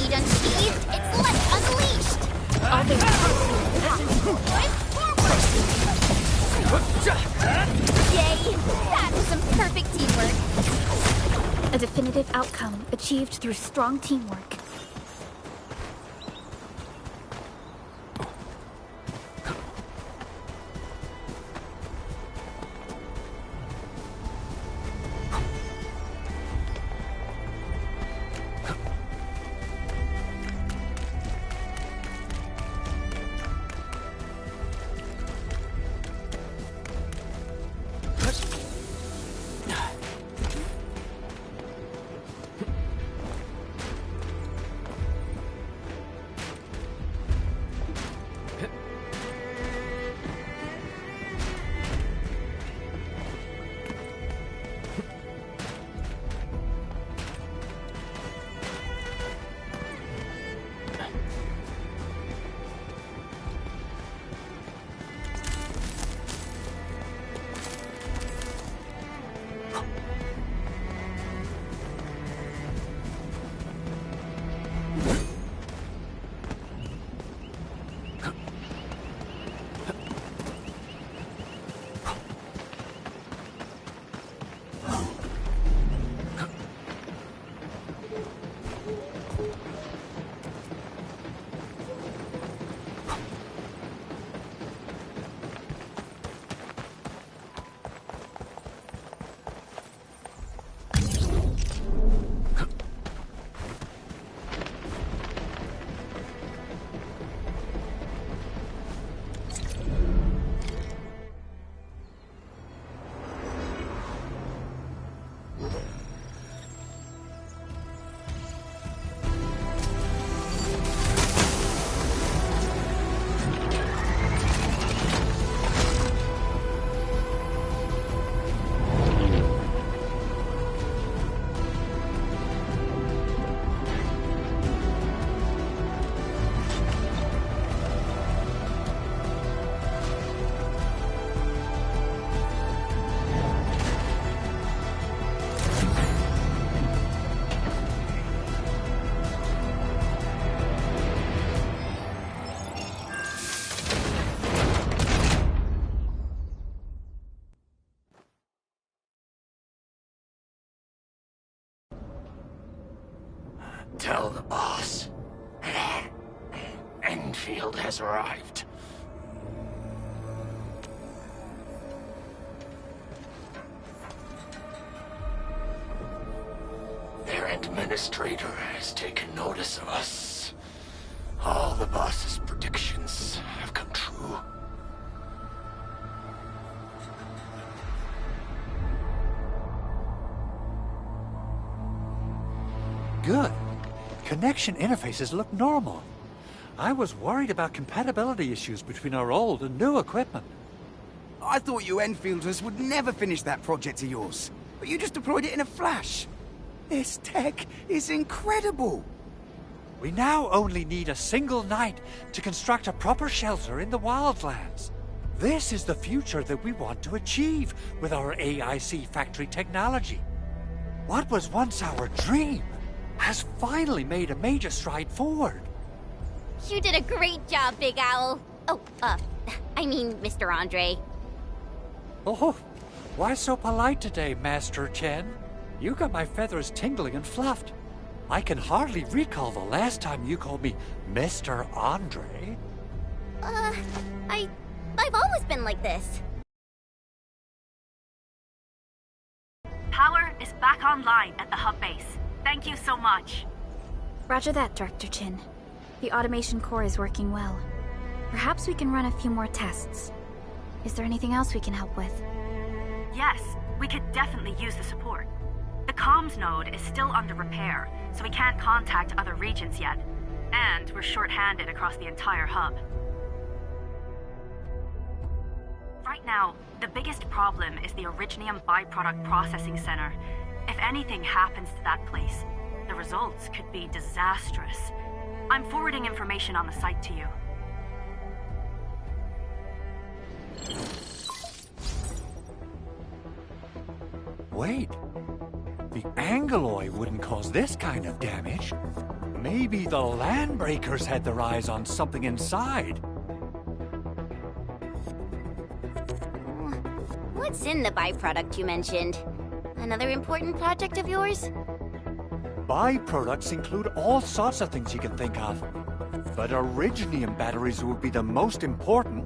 speed unsheathed, its light unleashed! All their Yay! That was some perfect teamwork! A definitive outcome achieved through strong teamwork. Tell the boss. Enfield has arrived. Their administrator has taken notice of us. All the boss's predictions have come true. Good. Connection interfaces look normal. I was worried about compatibility issues between our old and new equipment. I thought you Enfielders would never finish that project of yours, but you just deployed it in a flash. This tech is incredible. We now only need a single night to construct a proper shelter in the wildlands. This is the future that we want to achieve with our AIC factory technology. What was once our dream has finally made a major stride forward. You did a great job, Big Owl. Oh, I mean, Mr. Andre. Oh, why so polite today, Master Chen? You got my feathers tingling and fluffed. I can hardly recall the last time you called me Mr. Andre. I've always been like this. Power is back online at the hub base. Thank you so much. Roger that, Director Chin. The automation core is working well. Perhaps we can run a few more tests. Is there anything else we can help with? Yes, we could definitely use the support. The comms node is still under repair, so we can't contact other regions yet. And we're short-handed across the entire hub. Right now, the biggest problem is the Originium byproduct processing center. If anything happens to that place, the results could be disastrous. I'm forwarding information on the site to you. Wait. The Angeloy wouldn't cause this kind of damage. Maybe the landbreakers had their eyes on something inside. What's in the byproduct you mentioned? Another important project of yours? Byproducts include all sorts of things you can think of. But Originium batteries would be the most important.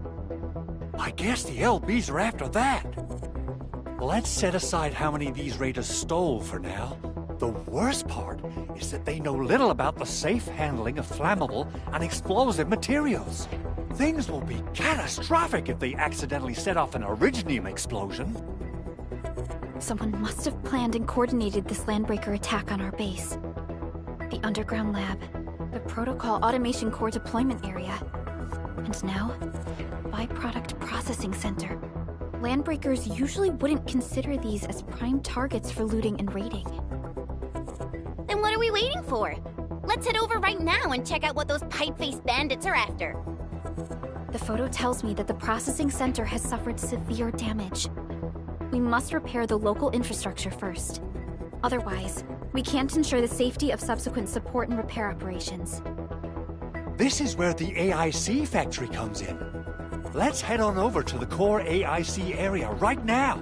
I guess the LBs are after that. Let's set aside how many these raiders stole for now. The worst part is that they know little about the safe handling of flammable and explosive materials. Things will be catastrophic if they accidentally set off an Originium explosion. Someone must have planned and coordinated this landbreaker attack on our base. The underground lab, the protocol automation core deployment area, and now, byproduct processing center. Landbreakers usually wouldn't consider these as prime targets for looting and raiding. Then what are we waiting for? Let's head over right now and check out what those pipe-faced bandits are after. The photo tells me that the processing center has suffered severe damage. We must repair the local infrastructure first. Otherwise, we can't ensure the safety of subsequent support and repair operations. This is where the AIC factory comes in. Let's head on over to the core AIC area right now.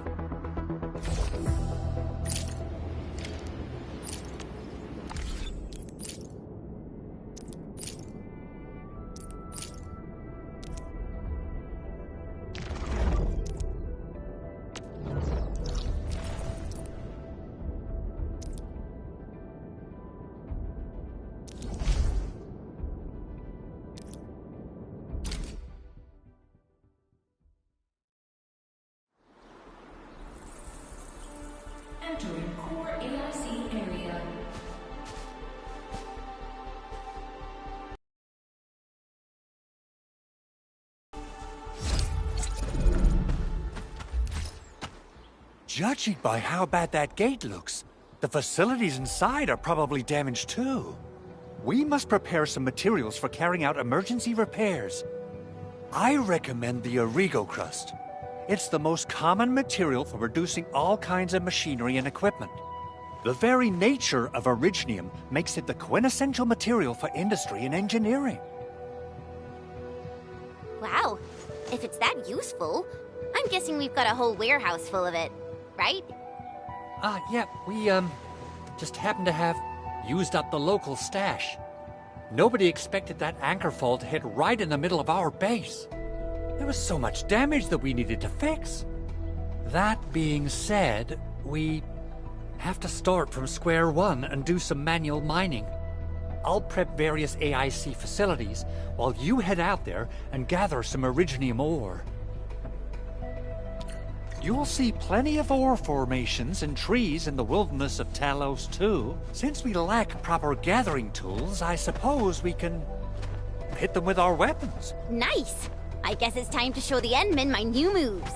Entering core AIC area. Judging by how bad that gate looks, the facilities inside are probably damaged too. We must prepare some materials for carrying out emergency repairs. I recommend the Origo crust. It's the most common material for producing all kinds of machinery and equipment. The very nature of Originium makes it the quintessential material for industry and engineering. Wow, if it's that useful, I'm guessing we've got a whole warehouse full of it, right? Yeah, we, just happen to have used up the local stash. Nobody expected that anchor fall to hit right in the middle of our base. There was so much damage that we needed to fix. That being said, we have to start from square one and do some manual mining. I'll prep various AIC facilities while you head out there and gather some Originium ore. You'll see plenty of ore formations and trees in the wilderness of Talos too. Since we lack proper gathering tools, I suppose we can hit them with our weapons. Nice! I guess it's time to show the Endmen my new moves.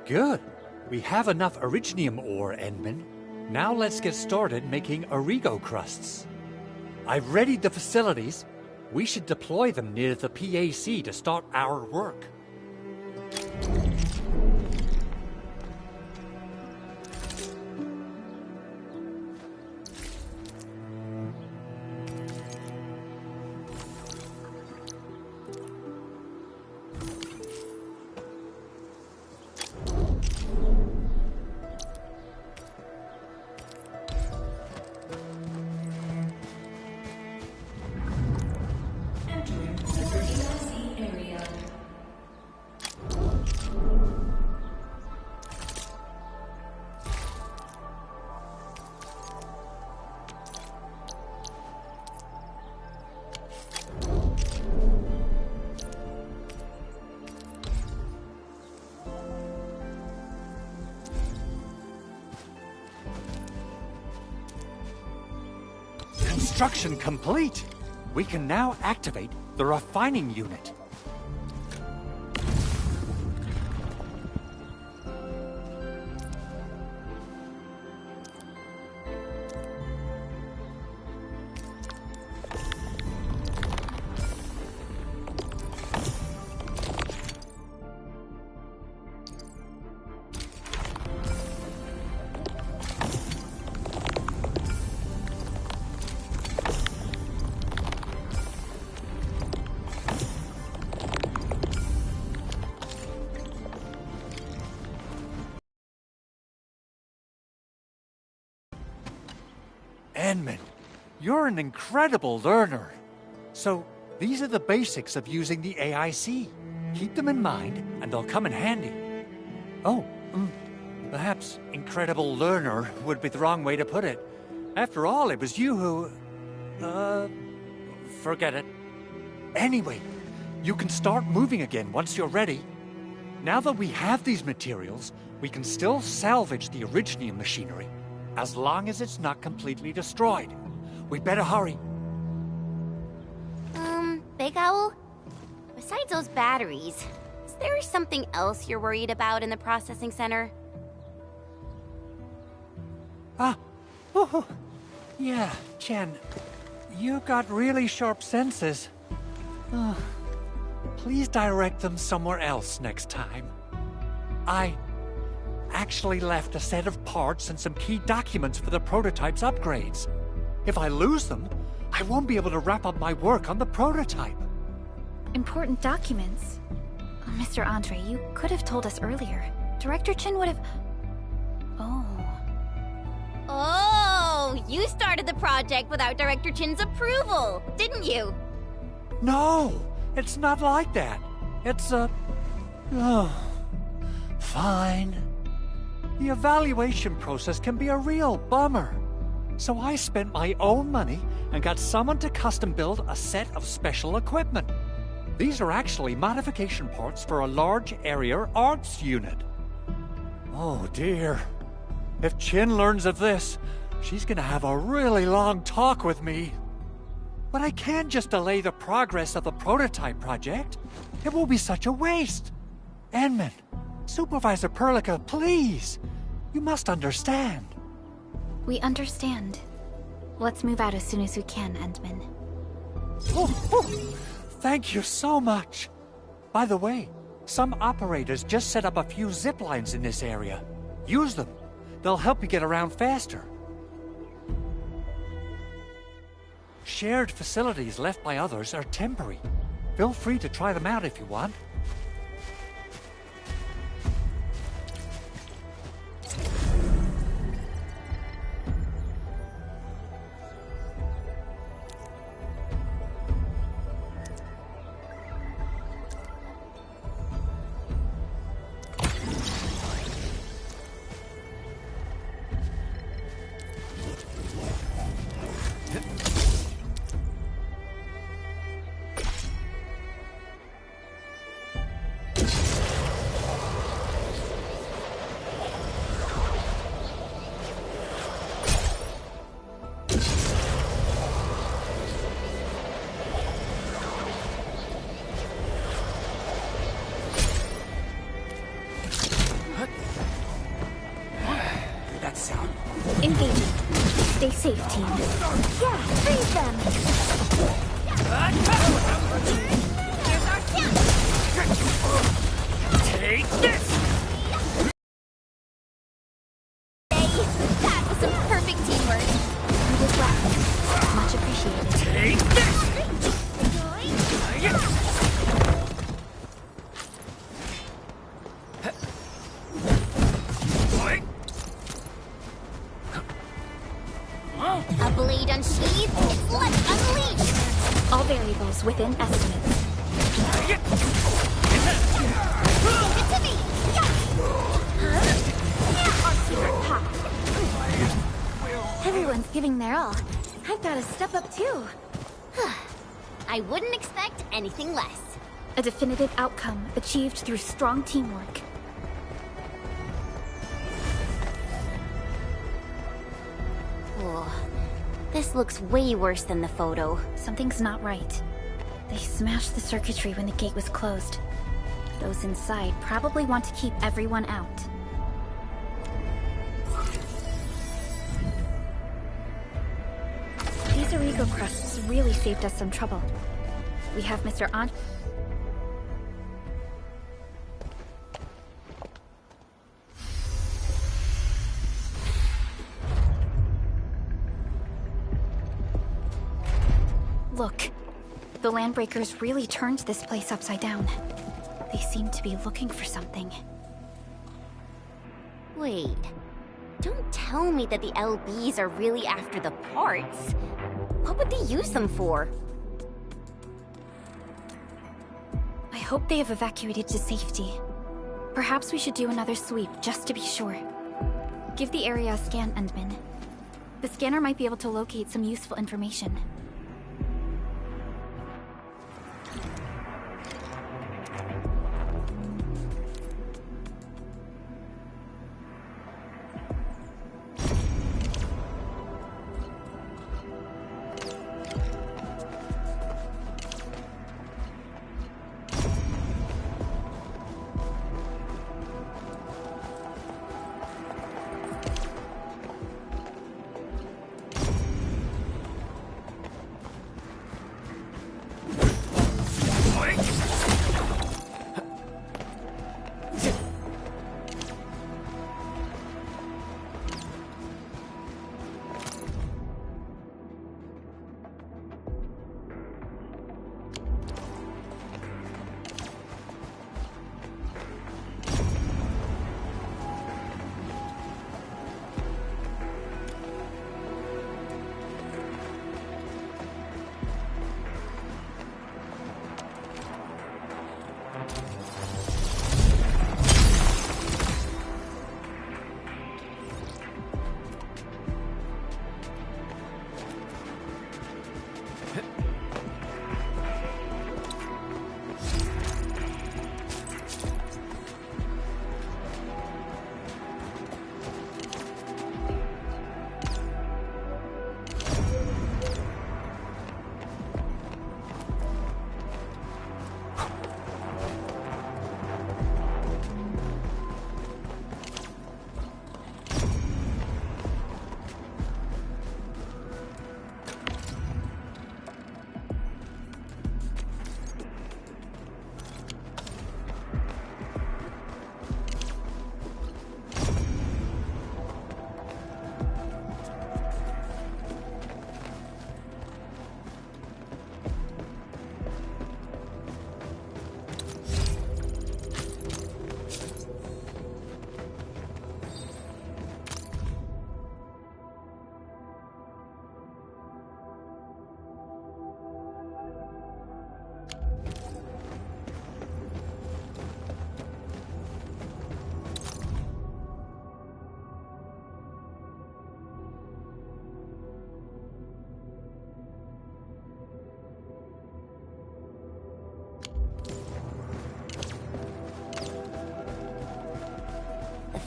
Good. We have enough Originium ore, Endman. Now let's get started making Origo crusts. I've readied the facilities. We should deploy them near the PAC to start our work. Construction complete. We can now activate the refining unit. Edmund, you're an incredible learner. So, these are the basics of using the AIC. Keep them in mind, and they'll come in handy. Oh, perhaps incredible learner would be the wrong way to put it. After all, it was you who... forget it. Anyway, you can start moving again once you're ready. Now that we have these materials, we can still salvage the Originium machinery, as long as it's not completely destroyed. We better hurry. Big Owl? Besides those batteries, is there something else you're worried about in the processing center? Yeah, Chen. You got really sharp senses. Please direct them somewhere else next time. I actually left a set of parts and some key documents for the prototype's upgrades. If I lose them, I won't be able to wrap up my work on the prototype. Important documents? Mr. Andre, you could have told us earlier. Director Chin would have... Oh, you started the project without Director Chin's approval, didn't you? No, it's not like that. It's fine. The evaluation process can be a real bummer. So I spent my own money and got someone to custom build a set of special equipment. These are actually modification parts for a large area arts unit. Oh dear. If Chin learns of this, she's gonna have a really long talk with me. But I can't just delay the progress of the prototype project. It will be such a waste. Edmund, Supervisor Perlica, please. You must understand. We understand. Let's move out as soon as we can, Endman. Thank you so much. By the way, some operators just set up a few zip lines in this area. Use them. They'll help you get around faster. Shared facilities left by others are temporary. Feel free to try them out if you want. Engaging. Stay safe, team. Yeah, freeze them! Here's our chance! Take this! That was some perfect teamwork. You did well. Much appreciated. Take this! A blade unsheathed, it's left unleashed! All variables within estimates. Leave it to me! Everyone's giving their all. I've got to step up too. I wouldn't expect anything less. A definitive outcome achieved through strong teamwork. Oh, this looks way worse than the photo. Something's not right. They smashed the circuitry when the gate was closed. Those inside probably want to keep everyone out. These Origo crusts really saved us some trouble. We have Mr. Look, the Landbreakers really turned this place upside down. They seem to be looking for something. Wait. Don't tell me that the LBs are really after the parts. What would they use them for? I hope they have evacuated to safety. Perhaps we should do another sweep, just to be sure. Give the area a scan, Endman. The scanner might be able to locate some useful information.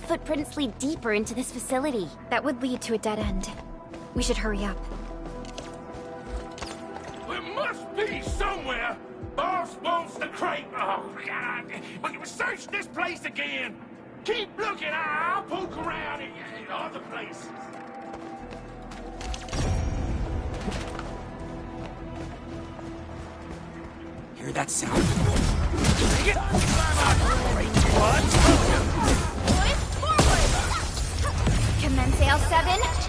Footprints lead deeper into this facility. That would lead to a dead end. We should hurry up. There must be somewhere. Boss wants the crate. Oh, God. But search this place again. Keep looking. I'll poke around in other places. Hear that sound? Commence AL7,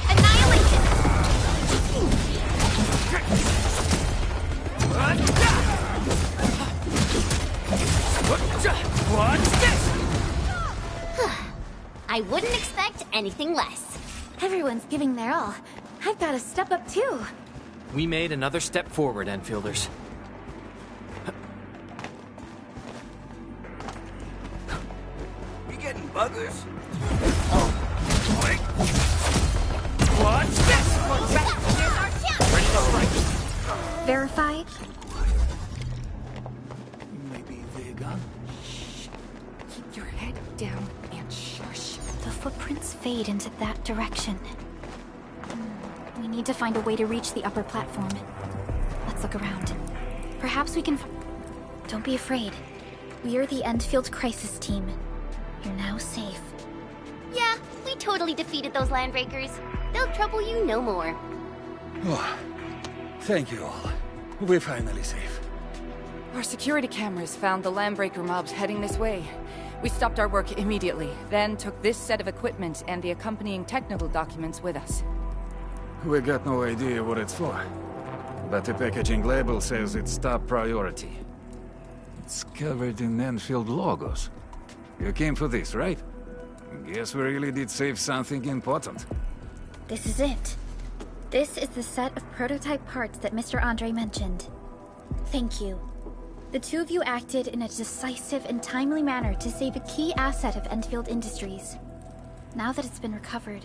annihilation! What's this? I wouldn't expect anything less. Everyone's giving their all. I've got to step up too. We made another step forward, Enfielders. You getting buggers? What's this? Ready to strike. Verify. Maybe vegan? Keep your head down and shush. The footprints fade into that direction. We need to find a way to reach the upper platform. Let's look around. Perhaps we can... Don't be afraid. We are the Endfield crisis team. You're now safe. Yeah, we totally defeated those landbreakers. They'll trouble you no more. Oh, thank you all. We're finally safe. Our security cameras found the landbreaker mobs heading this way. We stopped our work immediately, then took this set of equipment and the accompanying technical documents with us. We got no idea what it's for, but the packaging label says it's top priority. It's covered in Enfield logos. You came for this, right? Guess we really did save something important. This is it. This is the set of prototype parts that Mr. Andre mentioned. Thank you. The two of you acted in a decisive and timely manner to save a key asset of Endfield Industries. Now that it's been recovered,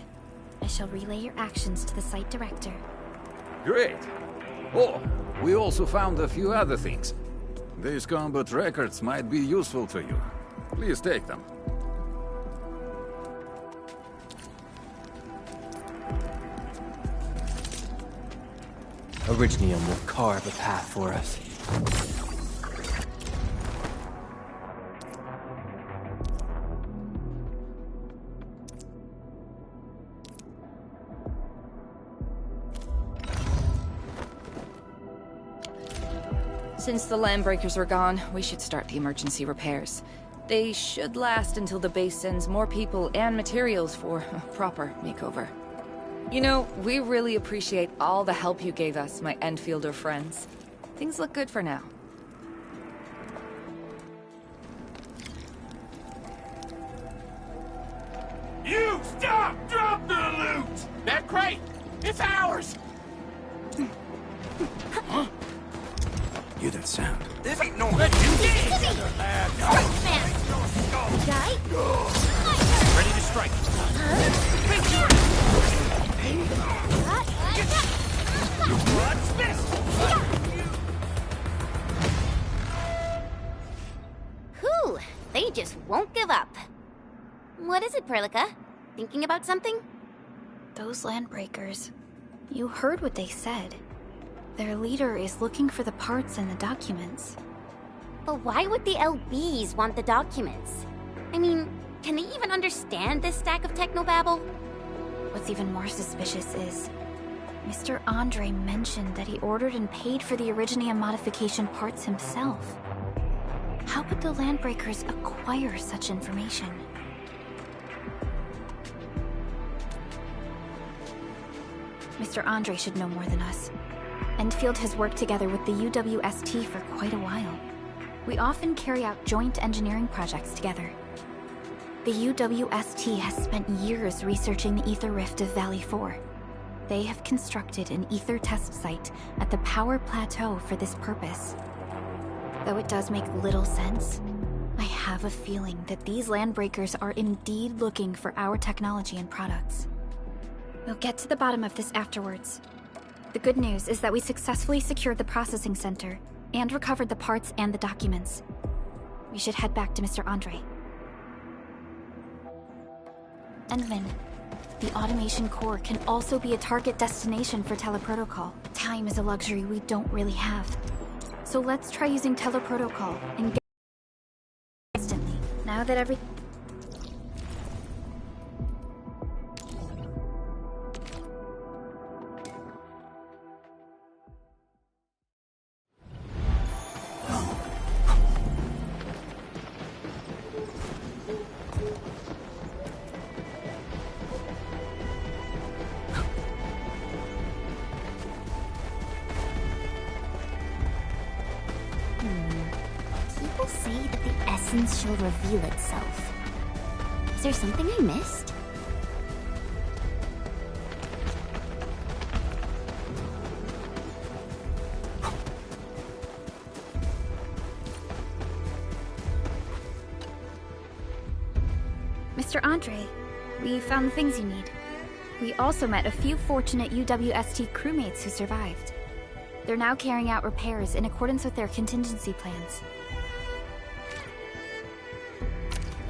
I shall relay your actions to the site director. Great. Oh, we also found a few other things. These combat records might be useful to you. Please take them. Originium will carve a path for us. Since the Landbreakers are gone, we should start the emergency repairs. They should last until the base sends more people and materials for a proper makeover. You know, we really appreciate all the help you gave us, my Enfielder friends. Things look good for now. You stop! Drop the loot! That crate! It's ours! Huh? Hear that sound? This ain't no let you get it! Guy? Ready to strike. What's this? Whew, they just won't give up. What is it, Perlica? Thinking about something? Those Landbreakers. You heard what they said. Their leader is looking for the parts and the documents. But why would the LBs want the documents? I mean, can they even understand this stack of technobabble? What's even more suspicious is... Mr. Andre mentioned that he ordered and paid for the Originium modification parts himself. How could the Landbreakers acquire such information? Mr. Andre should know more than us. Endfield has worked together with the UWST for quite a while. We often carry out joint engineering projects together. The UWST has spent years researching the ether rift of Valley 4. They have constructed an ether test site at the Power Plateau for this purpose. Though it does make little sense, I have a feeling that these Landbreakers are indeed looking for our technology and products. We'll get to the bottom of this afterwards. The good news is that we successfully secured the processing center and recovered the parts and the documents. We should head back to Mr. Andre. Endman, the automation core can also be a target destination for teleprotocol. Time is a luxury we don't really have. So let's try using teleprotocol and get instantly. Now that everything... People say that the essence shall reveal itself. Is there something I missed? Mr. Andre, we found the things you need. We also met a few fortunate UWST crewmates who survived. They're now carrying out repairs in accordance with their contingency plans.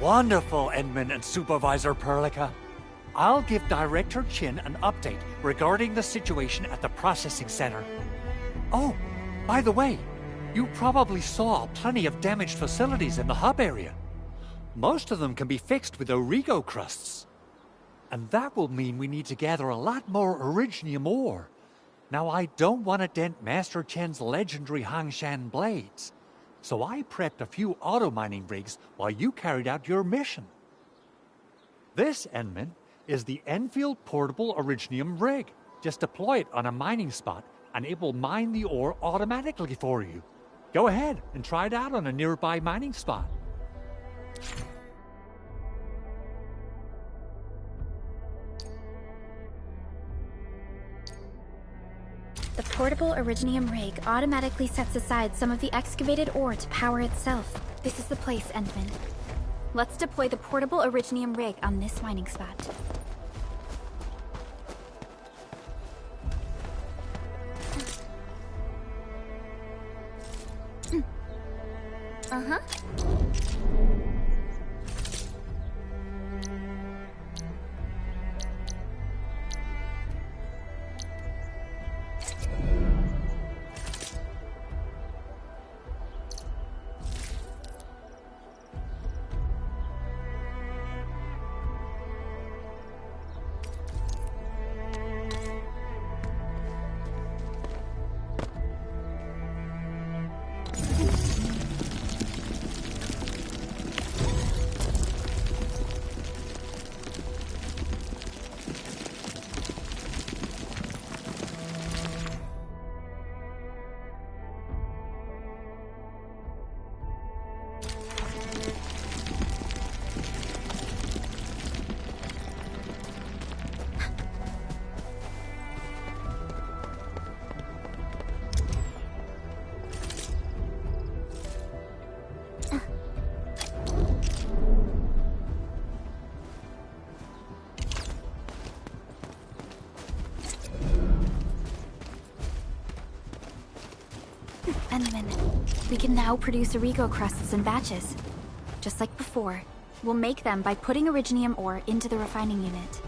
Wonderful, Endman and Supervisor Perlica. I'll give Director Chin an update regarding the situation at the processing center. Oh, by the way, you probably saw plenty of damaged facilities in the hub area. Most of them can be fixed with Origo crusts. And that will mean we need to gather a lot more Originium ore. Now, I don't want to dent Master Chen's legendary Hangshan blades, so I prepped a few auto-mining rigs while you carried out your mission. This, Endman, is the Enfield Portable Originium rig. Just deploy it on a mining spot, and it will mine the ore automatically for you. Go ahead and try it out on a nearby mining spot. The portable Originium rig automatically sets aside some of the excavated ore to power itself. This is the place, Endman. Let's deploy the portable Originium rig on this mining spot. Uh-huh. Endman, we can now produce Origo crusts in batches. Just like before, we'll make them by putting Originium ore into the refining unit.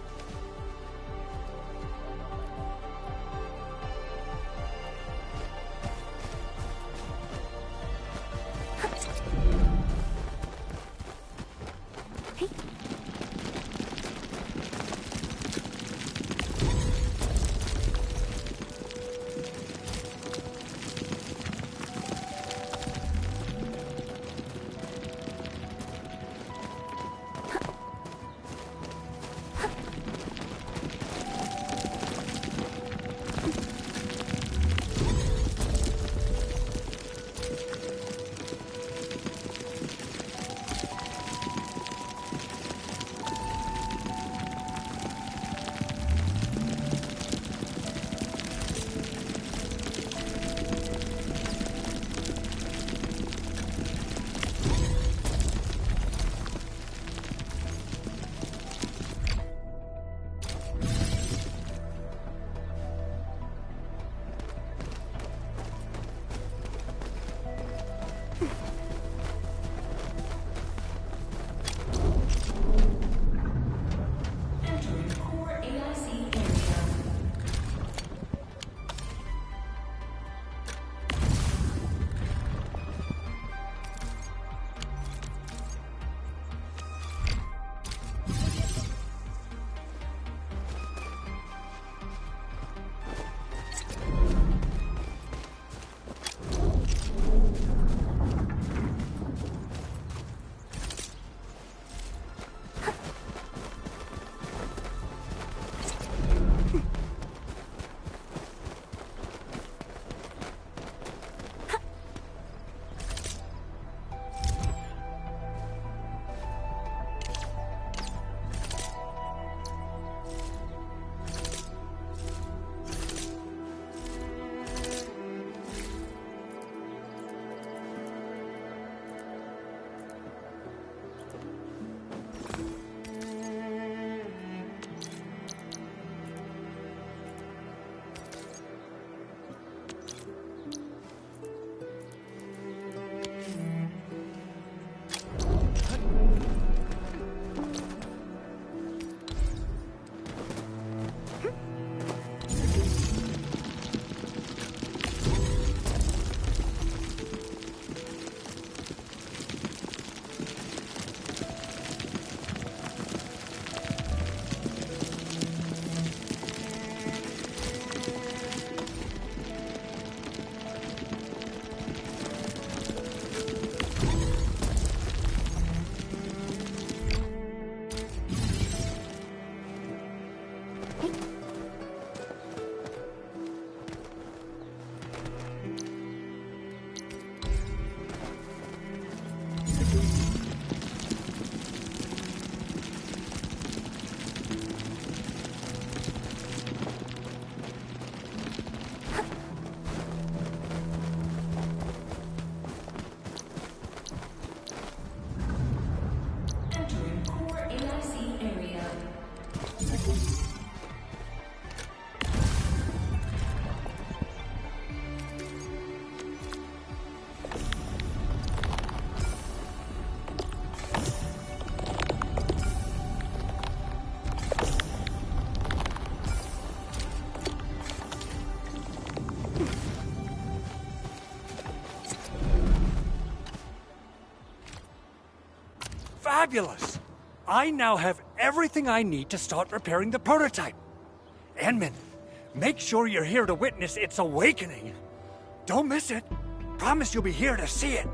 Fabulous! I now have everything I need to start repairing the prototype. Enmin, make sure you're here to witness its awakening. Don't miss it. Promise you'll be here to see it.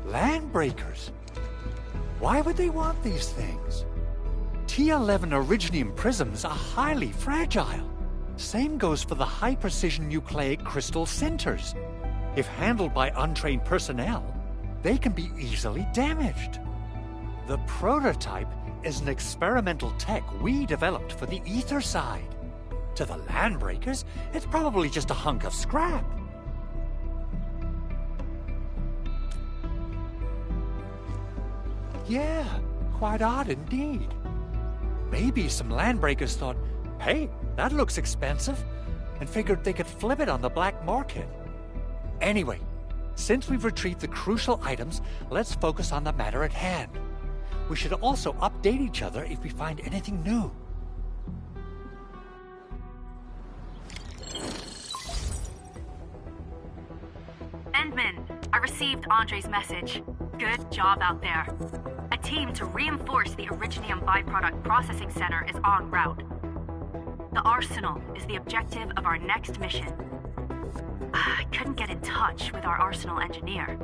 Landbreakers? Why would they want these things? T11 Originium prisms are highly fragile. Same goes for the high-precision nucleic crystal centers. If handled by untrained personnel, they can be easily damaged. The prototype is an experimental tech we developed for the ether side. To the Landbreakers, it's probably just a hunk of scrap. Yeah, quite odd indeed. Maybe some Landbreakers thought, hey, that looks expensive, and figured they could flip it on the black market. Anyway, since we've retrieved the crucial items, let's focus on the matter at hand. We should also update each other if we find anything new. Endman, I received Andre's message. Good job out there. A team to reinforce the Originium byproduct processing center is en route. The Arsenal is the objective of our next mission. I couldn't get in touch with our Arsenal engineer.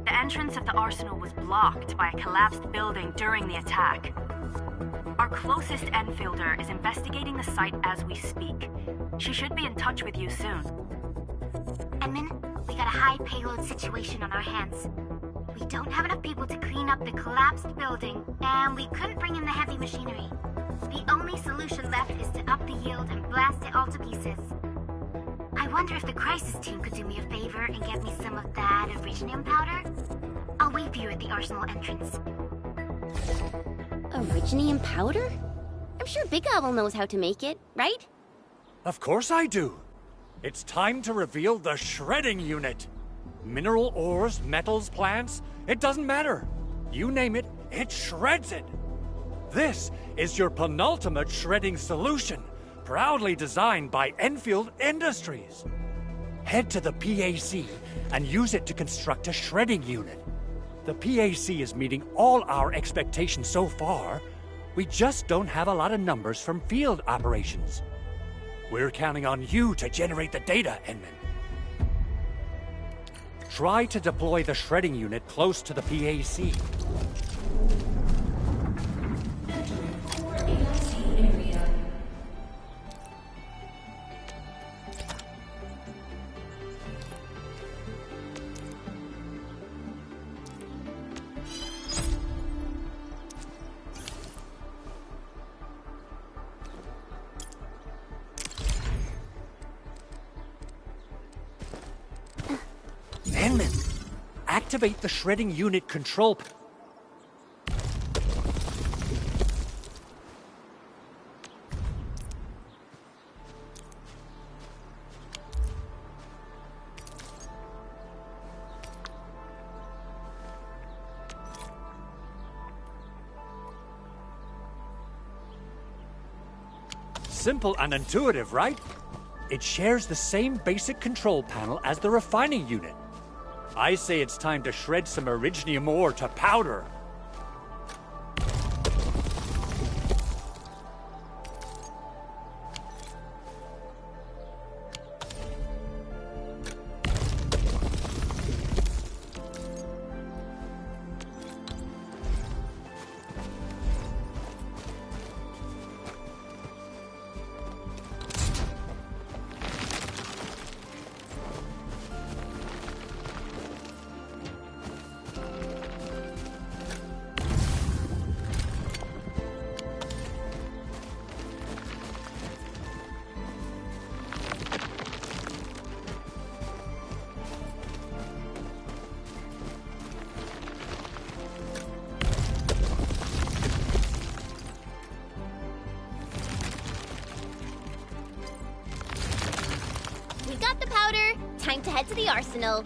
The entrance of the Arsenal was blocked by a collapsed building during the attack. Our closest Enfielder is investigating the site as we speak. She should be in touch with you soon. Edmund, we got a high payload situation on our hands. We don't have enough people to clean up the collapsed building, and we couldn't bring in the heavy machinery. The only solution left is to up the yield and blast it all to pieces. I wonder if the crisis team could do me a favor and get me some of that Originium powder? I'll wait for you at the Arsenal entrance. Originium powder? I'm sure Big Owl knows how to make it, right? Of course I do. It's time to reveal the shredding unit. Mineral ores, metals, plants, it doesn't matter. You name it, it shreds it. This is your penultimate shredding solution, proudly designed by Enfield Industries. Head to the PAC and use it to construct a shredding unit. The PAC is meeting all our expectations so far. We just don't have a lot of numbers from field operations. We're counting on you to generate the data, Enman. Try to deploy the shredding unit close to the PAC. Activate the shredding unit control. Simple and intuitive, right? It shares the same basic control panel as the refining unit. I say it's time to shred some Originium ore to powder. Time to head to the Arsenal.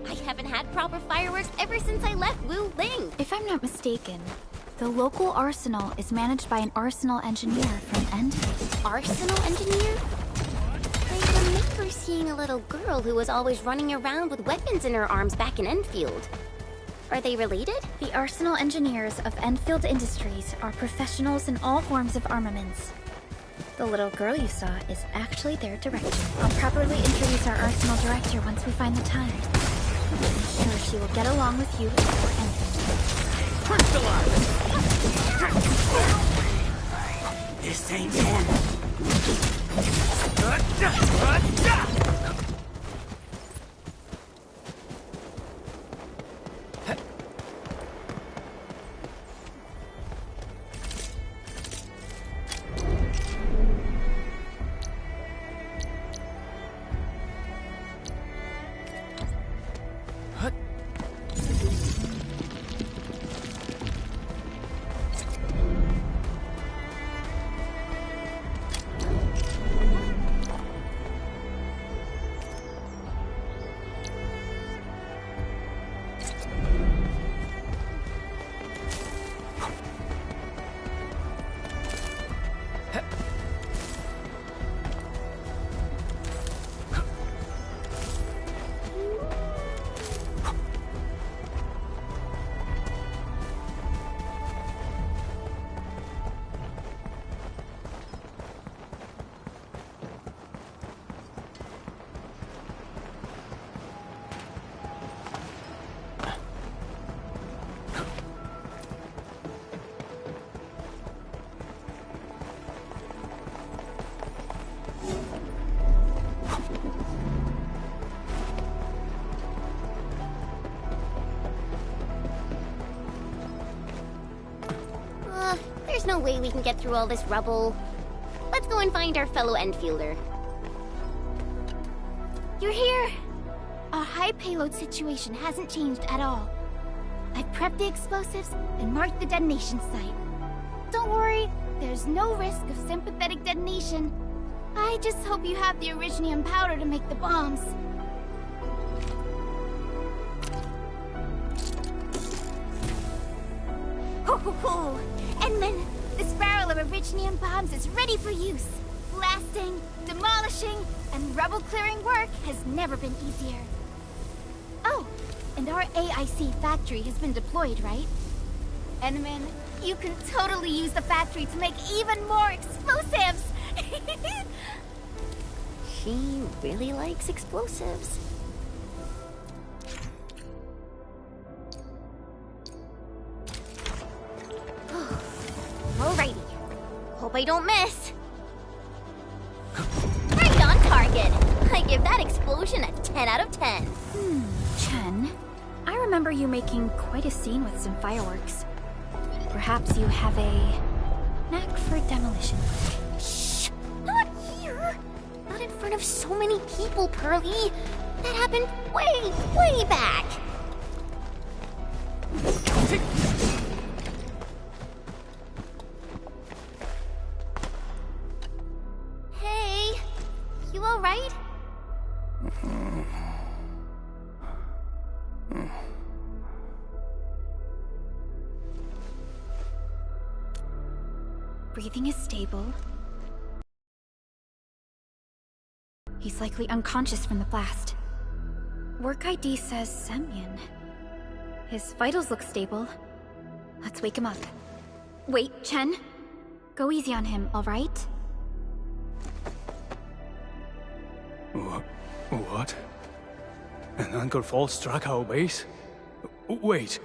I haven't had proper fireworks ever since I left Wu Ling. If I'm not mistaken, the local arsenal is managed by an arsenal engineer from Endfield. Arsenal engineer? They were remember seeing a little girl who was always running around with weapons in her arms back in Enfield. Are they related? The arsenal engineers of Enfield Industries are professionals in all forms of armaments. The little girl you saw is actually their director. I'll properly introduce our arsenal director once we find the time. I'm sure she will get along with you before anything. Crystallize! This ain't normal. There's no way we can get through all this rubble. Let's go and find our fellow Enfielder. You're here! Our high payload situation hasn't changed at all. I've prepped the explosives and marked the detonation site. Don't worry, there's no risk of sympathetic detonation. I just hope you have the originium powder to make the bombs. Ho ho ho! And then, this barrel of originium bombs is ready for use. Blasting, demolishing, and rubble-clearing work has never been easier. Oh, and our AIC factory has been deployed, right? Enman, you can totally use the factory to make even more explosives! She really likes explosives. Alrighty. Hope I don't miss. Right on target. I give that explosion a 10 out of 10. Chen, I remember you making quite a scene with some fireworks. Perhaps you have a knack for demolition. Shh! Not here! Not in front of so many people, Pearly. That happened way, way back. Hey, you all right? Breathing is stable. He's likely unconscious from the blast. Work ID says Semyon. His vitals look stable. Let's wake him up. Wait, Chen. Go easy on him, all right? What? An anchor fault struck our base? Wait.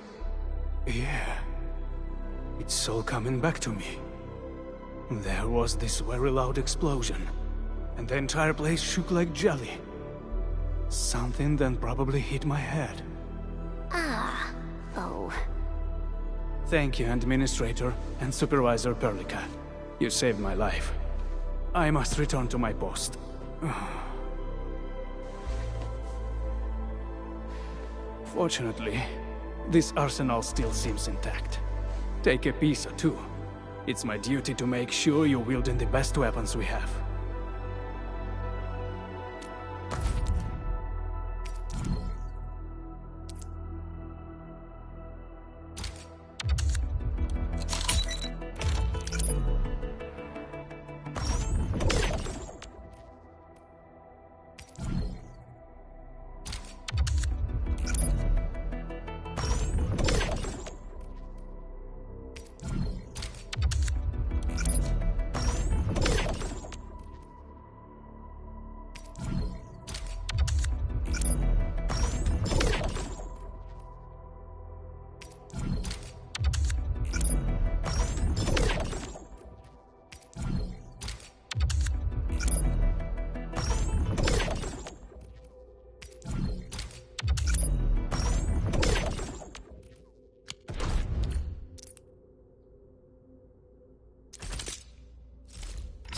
Yeah. It's all coming back to me. There was this very loud explosion, and the entire place shook like jelly. Something then probably hit my head. Ah. Oh. Thank you, Administrator and Supervisor Perlica. You saved my life. I must return to my post. Fortunately, this arsenal still seems intact. Take a piece or two. It's my duty to make sure you're wielding the best weapons we have.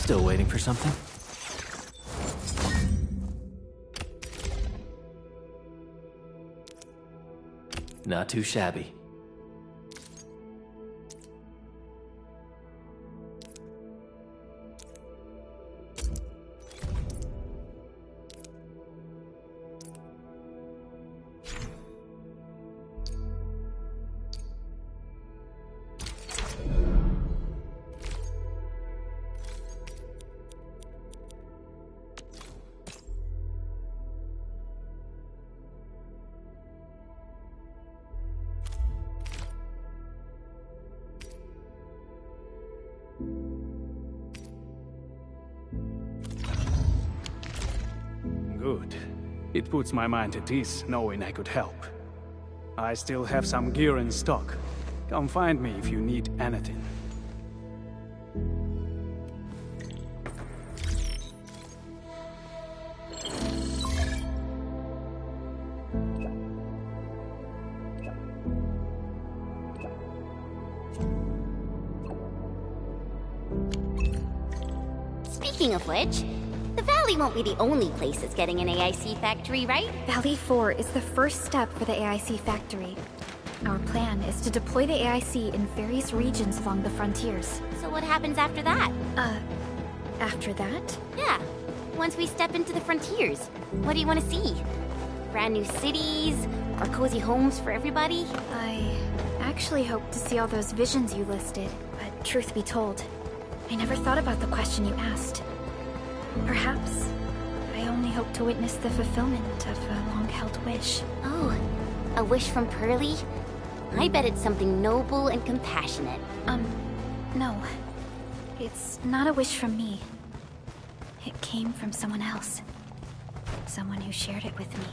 Still waiting for something? Not too shabby. Good. It puts my mind at ease knowing I could help. I still have some gear in stock. Come find me if you need anything. Speaking of which, the Valley won't be the only place that's getting an AIC factory, right? Valley 4 is the first step for the AIC factory. Our plan is to deploy the AIC in various regions along the frontiers. So what happens after that? After that? Yeah. Once we step into the frontiers, what do you want to see? Brand new cities? Or cozy homes for everybody? I actually hope to see all those visions you listed, but truth be told, I never thought about the question you asked. Perhaps I only hope to witness the fulfillment of a long-held wish. Oh, a wish from Pearly? I bet it's something noble and compassionate. No. It's not a wish from me. It came from someone else. Someone who shared it with me.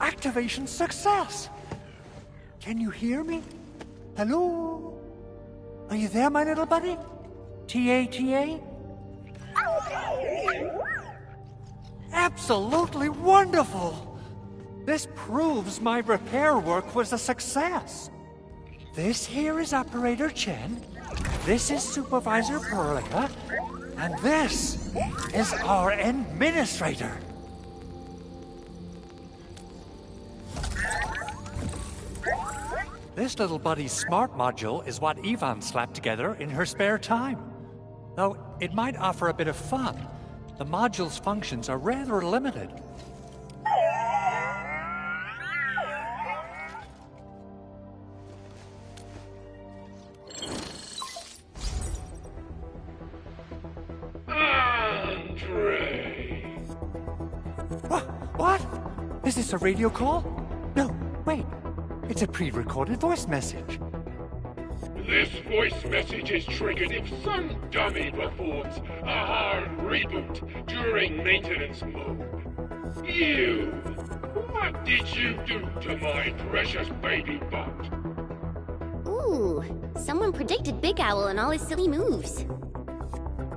Activation success! Can you hear me? Hello? Are you there, my little buddy? T-A-T-A? Absolutely wonderful! This proves my repair work was a success. This here is Operator Chen, this is Supervisor Perlica, and this is our Administrator. This little buddy's smart module is what Yvonne slapped together in her spare time. Though it might offer a bit of fun, the module's functions are rather limited. Andre! What? Is this a radio call? No, wait. It's a pre-recorded voice message. This voice message is triggered if some dummy performs a hard reboot during maintenance mode. You! What did you do to my precious baby bot? Ooh, someone predicted Big Owl and all his silly moves.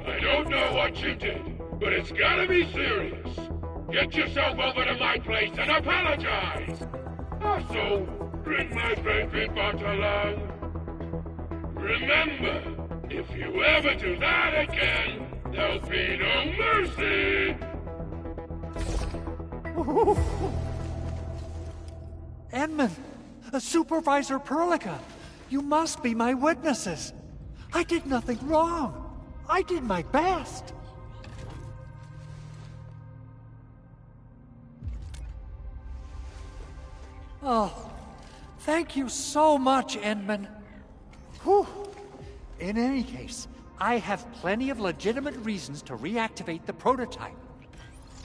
I don't know what you did, but it's gotta be serious. Get yourself over to my place and apologize! Also, bring my baby bot along. Remember, if you ever do that again, there'll be no mercy! Edmund, Supervisor Perlica, you must be my witnesses. I did nothing wrong. I did my best. Oh, thank you so much, Edmund. Whew. In any case, I have plenty of legitimate reasons to reactivate the prototype.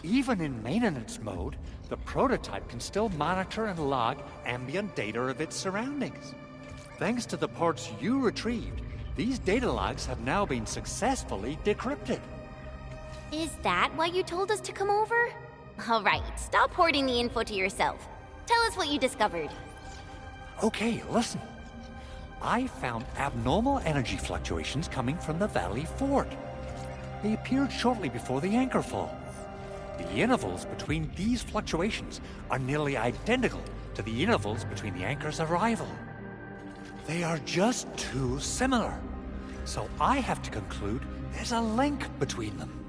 Even in maintenance mode, the prototype can still monitor and log ambient data of its surroundings. Thanks to the parts you retrieved, these data logs have now been successfully decrypted. Is that why you told us to come over? All right, stop hoarding the info to yourself. Tell us what you discovered. Okay, listen. I found abnormal energy fluctuations coming from the Valley Fort. They appeared shortly before the anchor fall. The intervals between these fluctuations are nearly identical to the intervals between the anchor's arrival. They are just too similar. So I have to conclude there's a link between them.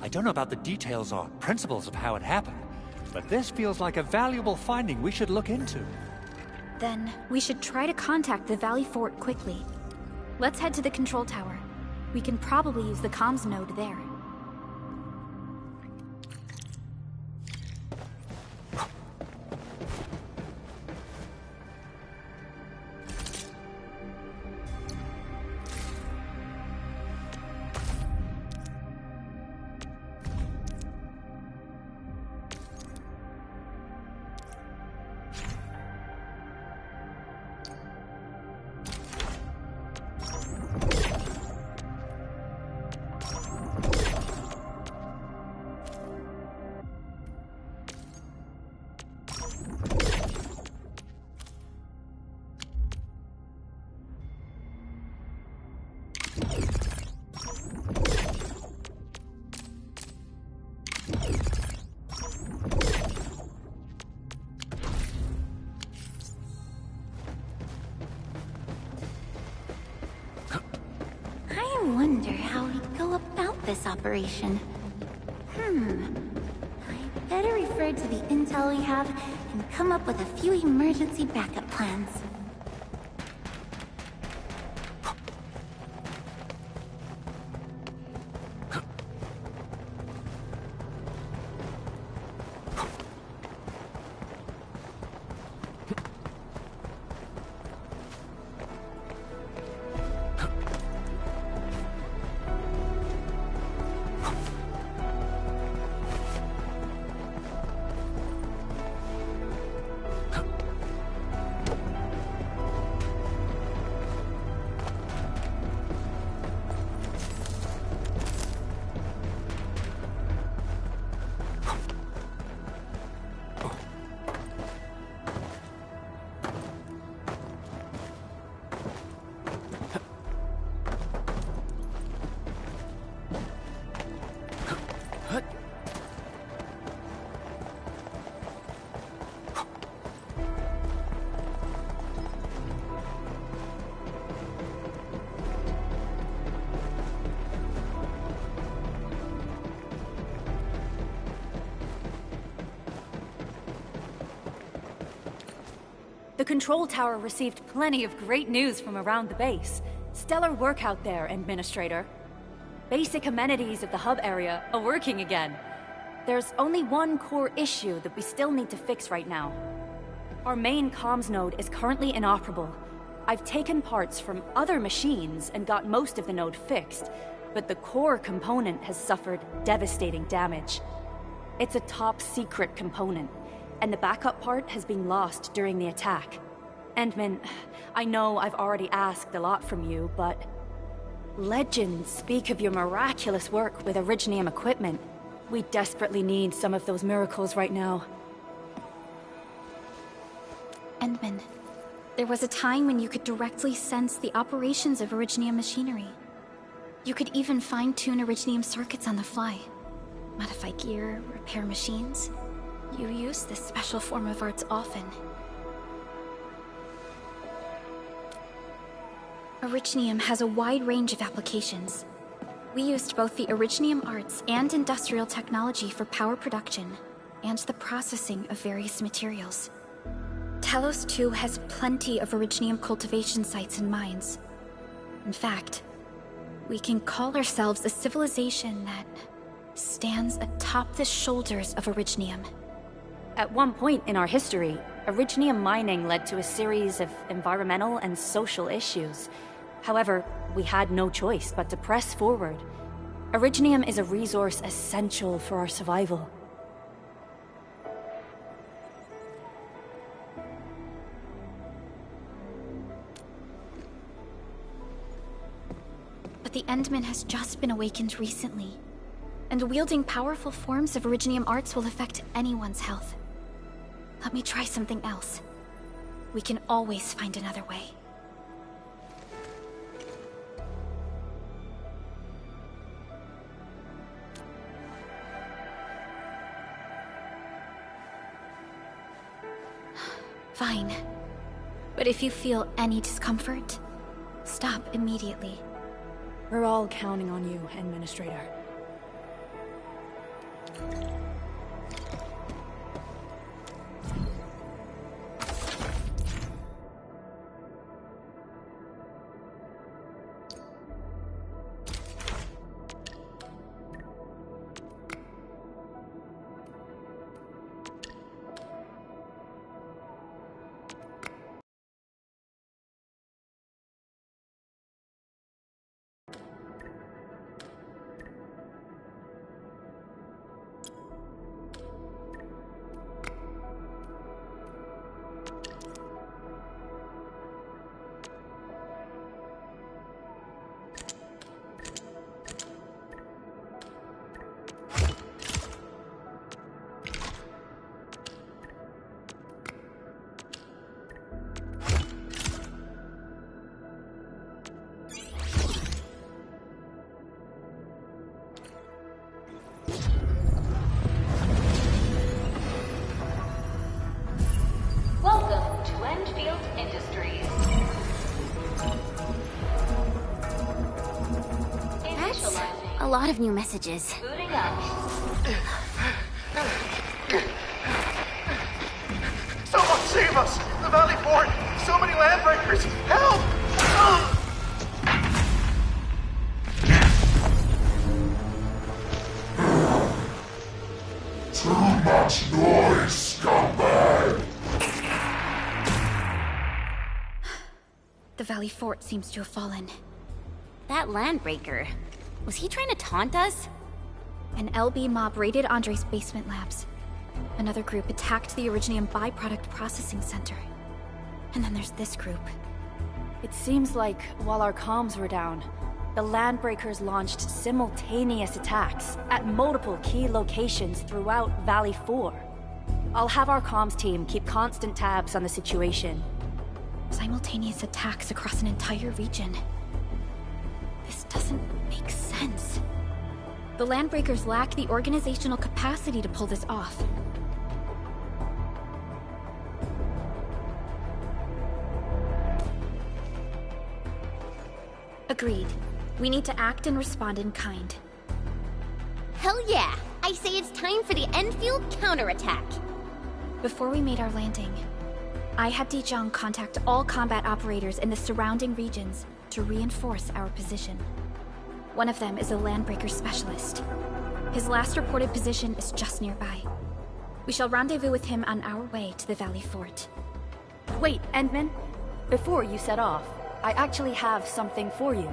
I don't know about the details or principles of how it happened, but this feels like a valuable finding we should look into. Then we should try to contact the Valley Fort quickly. Let's head to the control tower. We can probably use the comms node there. I wonder how we'd go about this operation. I better refer to the intel we have and come up with a few emergency backup plans. The control tower received plenty of great news from around the base. Stellar work out there, Administrator. Basic amenities of the hub area are working again. There's only one core issue that we still need to fix right now. Our main comms node is currently inoperable. I've taken parts from other machines and got most of the node fixed, but the core component has suffered devastating damage. It's a top-secret component, and the backup part has been lost during the attack. Endman, I know I've already asked a lot from you, but legends speak of your miraculous work with Originium equipment. We desperately need some of those miracles right now. Endman, there was a time when you could directly sense the operations of Originium machinery. You could even fine-tune Originium circuits on the fly. Modify gear, repair machines. You use this special form of arts often. Originium has a wide range of applications. We used both the Originium arts and industrial technology for power production, and the processing of various materials. Talos 2 has plenty of Originium cultivation sites and mines. In fact, we can call ourselves a civilization that stands atop the shoulders of Originium. At one point in our history, Originium mining led to a series of environmental and social issues. However, we had no choice but to press forward. Originium is a resource essential for our survival. But the Endman has just been awakened recently, and wielding powerful forms of Originium arts will affect anyone's health. Let me try something else. We can always find another way. But if you feel any discomfort, stop immediately. We're all counting on you, Administrator. Welcome to Endfield Industries. That's a lot of new messages. Booting up. Someone save us! The Valley Fort! So many landbreakers! Help! Too much noise, scumbag! The Valley Fort seems to have fallen. That landbreaker, was he trying to taunt us? An LB mob raided Andre's basement labs. Another group attacked the Originium byproduct processing center. And then there's this group. It seems like, while our comms were down, the Landbreakers launched simultaneous attacks at multiple key locations throughout Valley 4. I'll have our comms team keep constant tabs on the situation. Simultaneous attacks across an entire region. This doesn't make sense. The Landbreakers lack the organizational capacity to pull this off. Agreed. We need to act and respond in kind. Hell yeah! I say it's time for the Enfield counterattack! Before we made our landing, I had Dijong contact all combat operators in the surrounding regions to reinforce our position. One of them is a Landbreaker specialist. His last reported position is just nearby. We shall rendezvous with him on our way to the Valley Fort. Wait, Endman. Before you set off, I actually have something for you.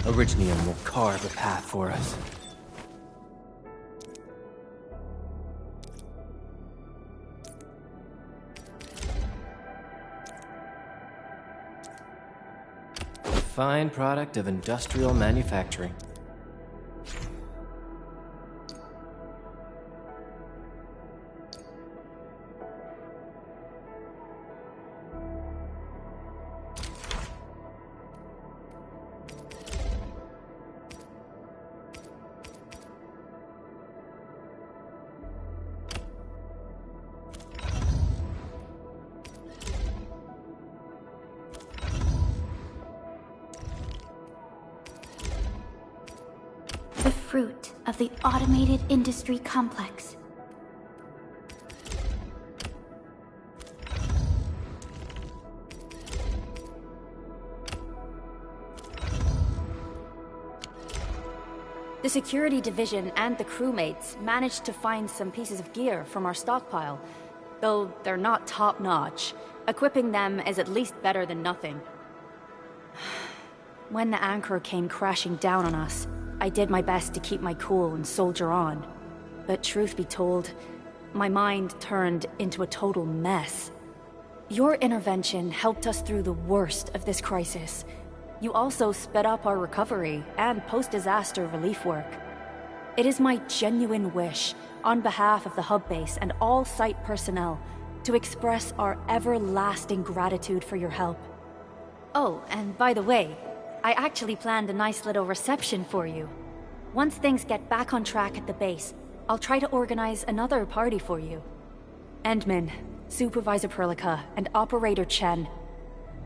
Originium will carve a path for us. A fine product of industrial manufacturing. The fruit of the automated industry complex. The security division and the crewmates managed to find some pieces of gear from our stockpile. Though they're not top-notch, equipping them is at least better than nothing. When the Anchor came crashing down on us, I did my best to keep my cool and soldier on. But truth be told, my mind turned into a total mess. Your intervention helped us through the worst of this crisis. You also sped up our recovery and post-disaster relief work. It is my genuine wish, on behalf of the hub base and all site personnel, to express our everlasting gratitude for your help. Oh, and by the way, I actually planned a nice little reception for you. Once things get back on track at the base, I'll try to organize another party for you. Endman, Supervisor Perlica, and Operator Chen,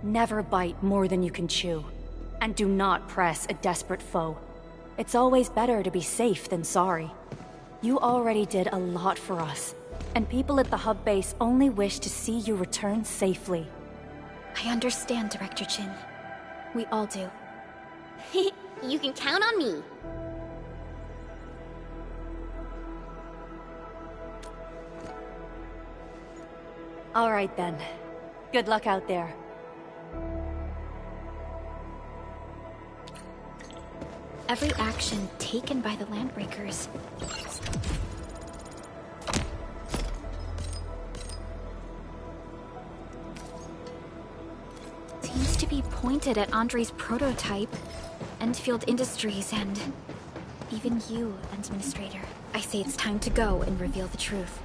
never bite more than you can chew. And do not press a desperate foe. It's always better to be safe than sorry. You already did a lot for us, and people at the hub base only wish to see you return safely. I understand, Director Chin. We all do. You can count on me. All right then. Good luck out there. Every action taken by the Landbreakers seems to be pointed at Andre's prototype, Endfield Industries, and even you, Administrator. I say it's time to go and reveal the truth.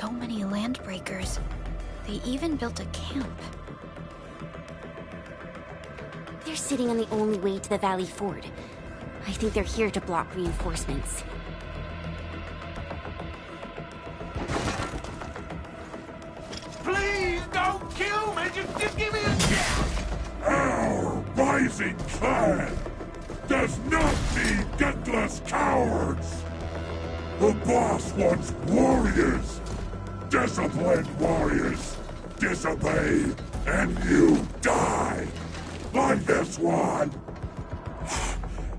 So many landbreakers. They even built a camp. They're sitting on the only way to the Valley Ford. I think they're here to block reinforcements. Please don't kill me! Just give me a chance! Our rising clan does not need gutless cowards! The boss wants warriors! Disciplined warriors! Disobey, and you die! Like this one!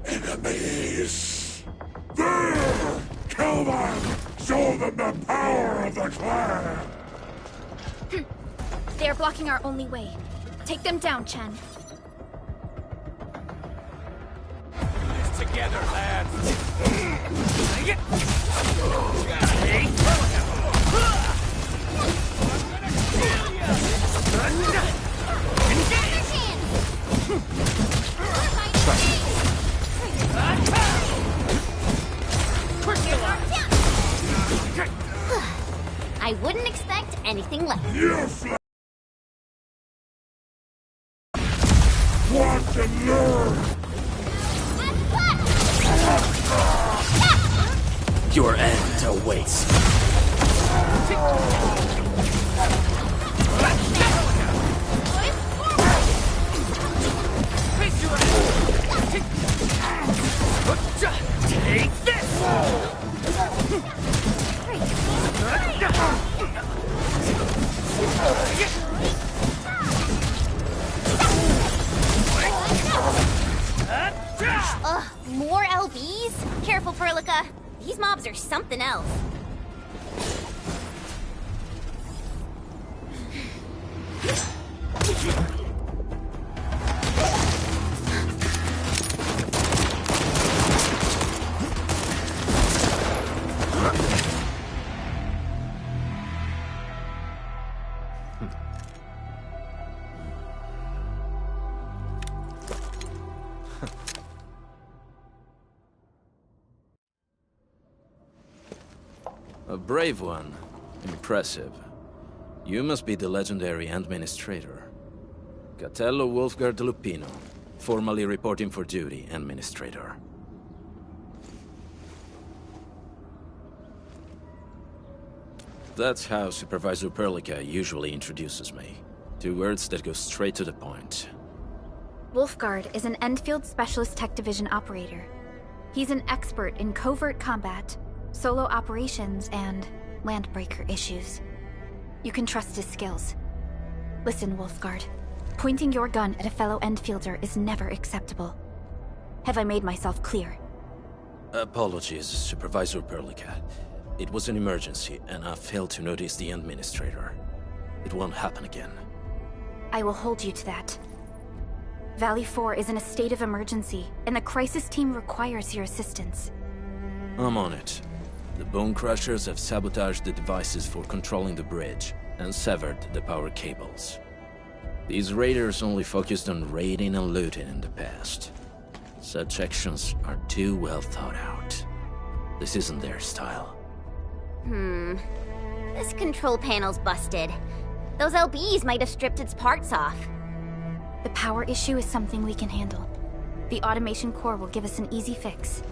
Enemies! There! Kill them! Show them the power of the clan! They are blocking our only way. Take them down, Chen. Together, lads! I wouldn't expect anything less. Yes! Watch and learn! Your end awaits. Take this! Ugh, more LBs? Careful, Perlica. These mobs are something else. A brave one. Impressive. You must be the legendary administrator. Catello Wolfgard Lupino, formally reporting for duty, administrator. That's how Supervisor Perlica usually introduces me. 2 words that go straight to the point. Wolfgard is an Endfield Specialist Tech Division operator. He's an expert in covert combat, solo operations, and landbreaker issues. You can trust his skills. Listen, Wolfgard. Pointing your gun at a fellow Endfielder is never acceptable. Have I made myself clear? Apologies, Supervisor Perlica. It was an emergency, and I failed to notice the administrator. It won't happen again. I will hold you to that. Valley 4 is in a state of emergency, and the crisis team requires your assistance. I'm on it. The Bone Crushers have sabotaged the devices for controlling the bridge, and severed the power cables. These raiders only focused on raiding and looting in the past. Such actions are too well thought out. This isn't their style. This control panel's busted. Those LBs might have stripped its parts off. The power issue is something we can handle. The automation core will give us an easy fix.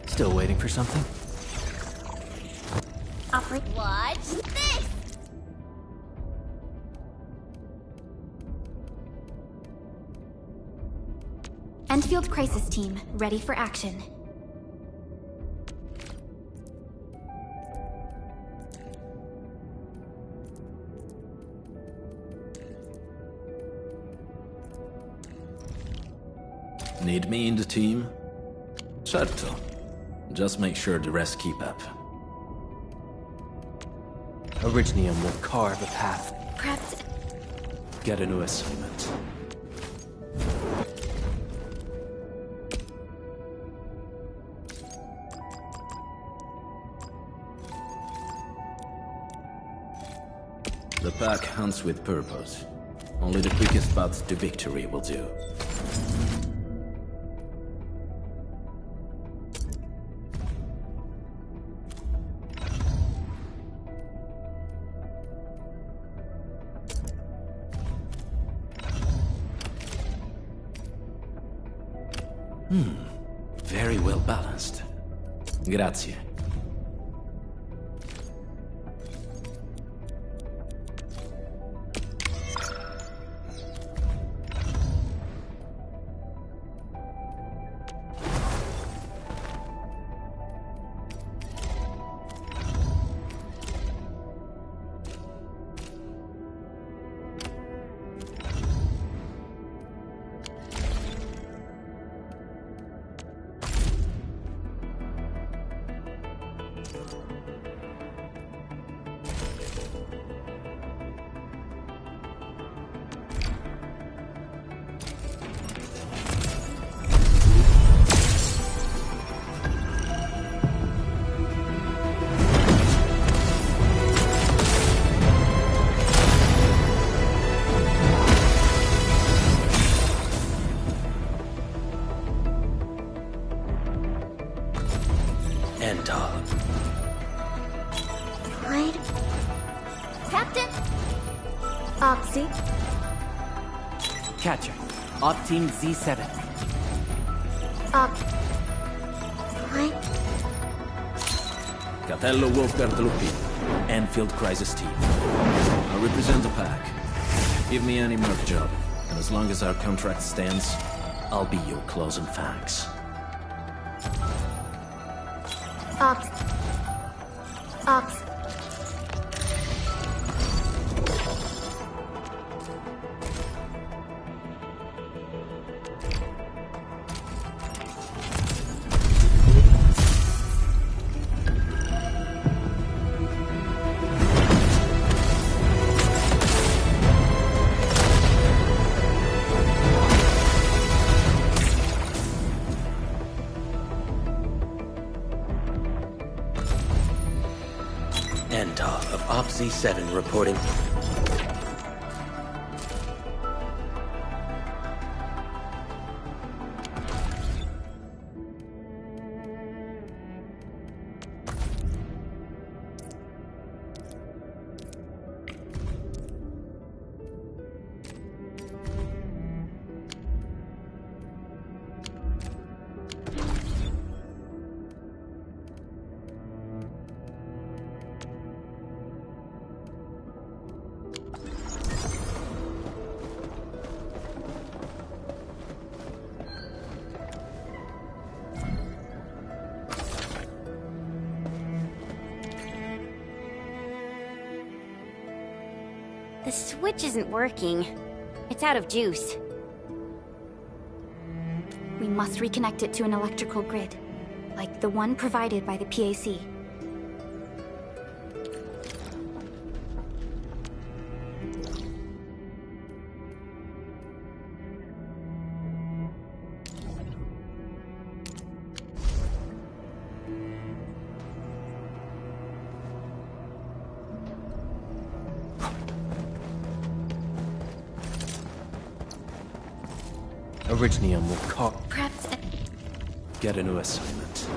Still waiting for something? Watch this! Endfield Crisis Team, ready for action. Need me in the team? Certo. Just make sure the rest keep up. Originium will carve a path. Perhaps... Get a new assignment. The pack hunts with purpose. Only the quickest path to victory will do. Very well balanced. Grazie. Catcher. Op Team Z7. Catello Wolfguard Lupin. Endfield Crisis Team. I represent the pack. Give me any merc job, and as long as our contract stands, I'll be your closing fags. Ops. Z7 reporting. The switch isn't working. It's out of juice. We must reconnect it to an electrical grid, like the one provided by the PAC. Originium will call. Perhaps. Get a new assignment.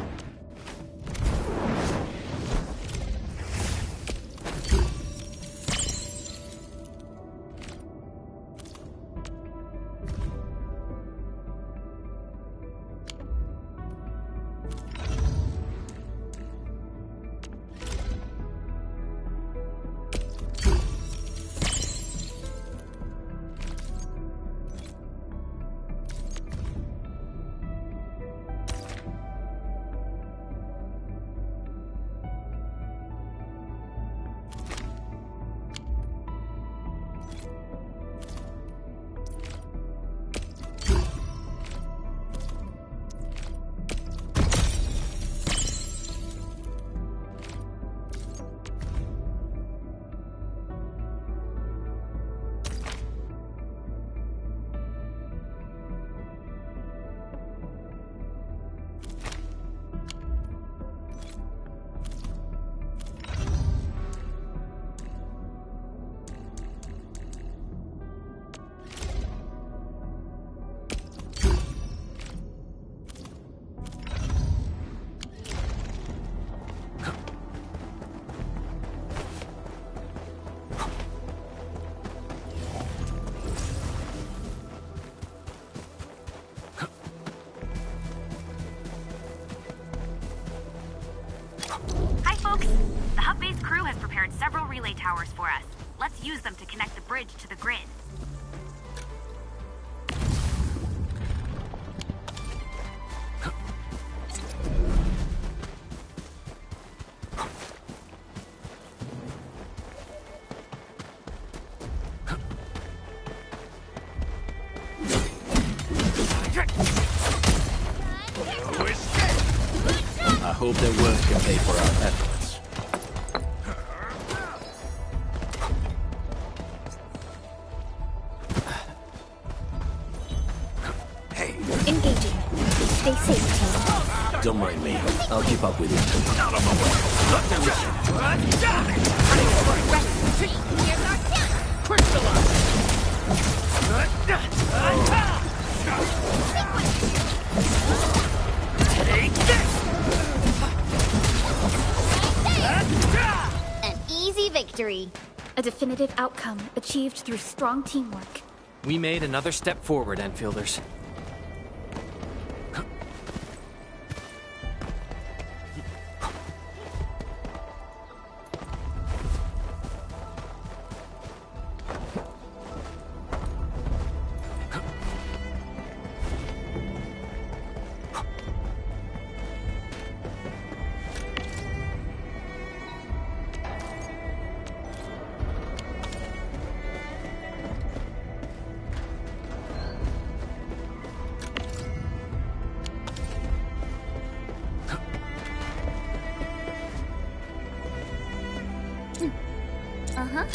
relay towers for us. Let's use them to connect the bridge to the grid. I hope their work can pay for our efforts. Engaging. Stay safe, team. Don't mind me. I'll keep up with you. Out of the way! Here's our chance! Take this! An easy victory. A definitive outcome achieved through strong teamwork. We made another step forward, Enfielders. Uh-huh.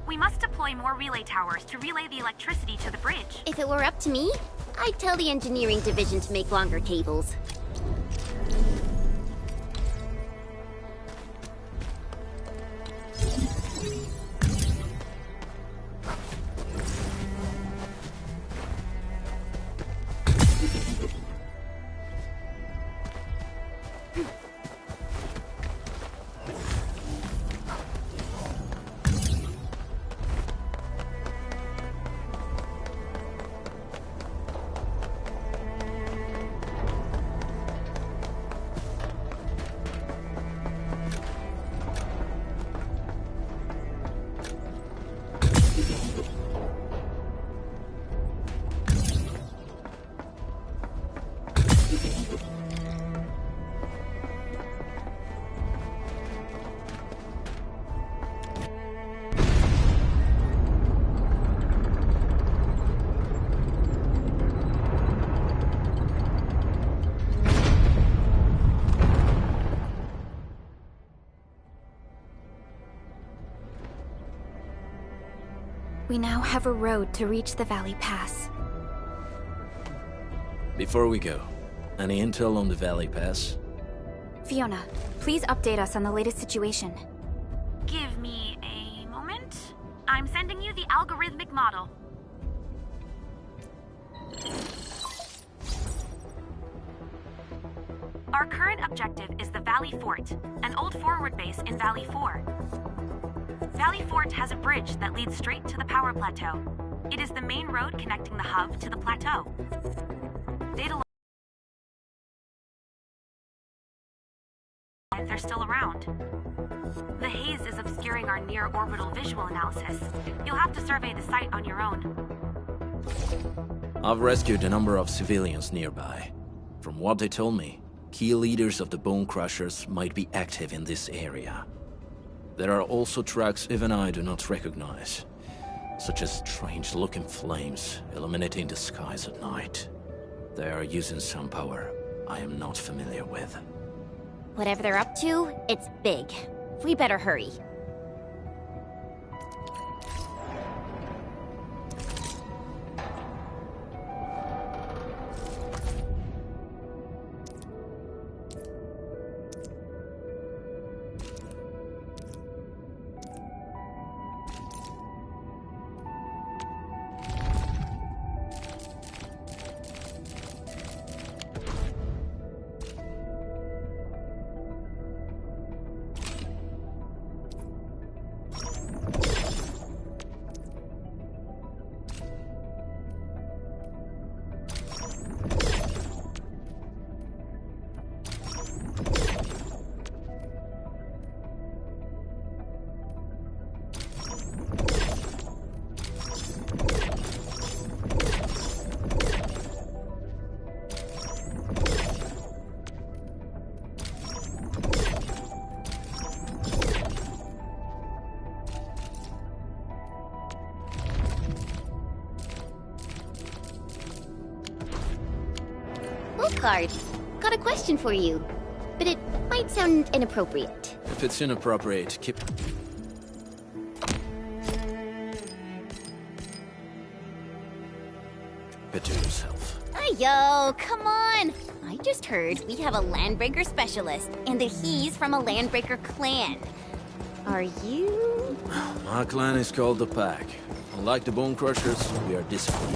We must deploy more relay towers to relay the electricity to the bridge. If it were up to me, I'd tell the engineering division to make longer cables. We now have a road to reach the Valley Pass. Before we go, any intel on the Valley Pass? Fiona, please update us on the latest situation. Give me a moment. I'm sending you the algorithmic model. Our current objective is the Valley Fort, an old forward base in Valley 4. Valley Fort has a bridge that leads straight to the power plateau. It is the main road connecting the hub to the plateau. Data if they're still around. The haze is obscuring our near-orbital visual analysis. You'll have to survey the site on your own. I've rescued a number of civilians nearby. From what they told me, key leaders of the Bone Crushers might be active in this area. There are also tracks even I do not recognize, such as strange-looking flames illuminating the skies at night. They are using some power I am not familiar with. Whatever they're up to, it's big. We better hurry. Card. Got a question for you, but it might sound inappropriate. If it's inappropriate, keep it to yourself. Yo, come on! I just heard we have a Landbreaker specialist, and that he's from a Landbreaker clan. Are you? My clan is called the Pack. Unlike the Bone Crushers, we are disciplined.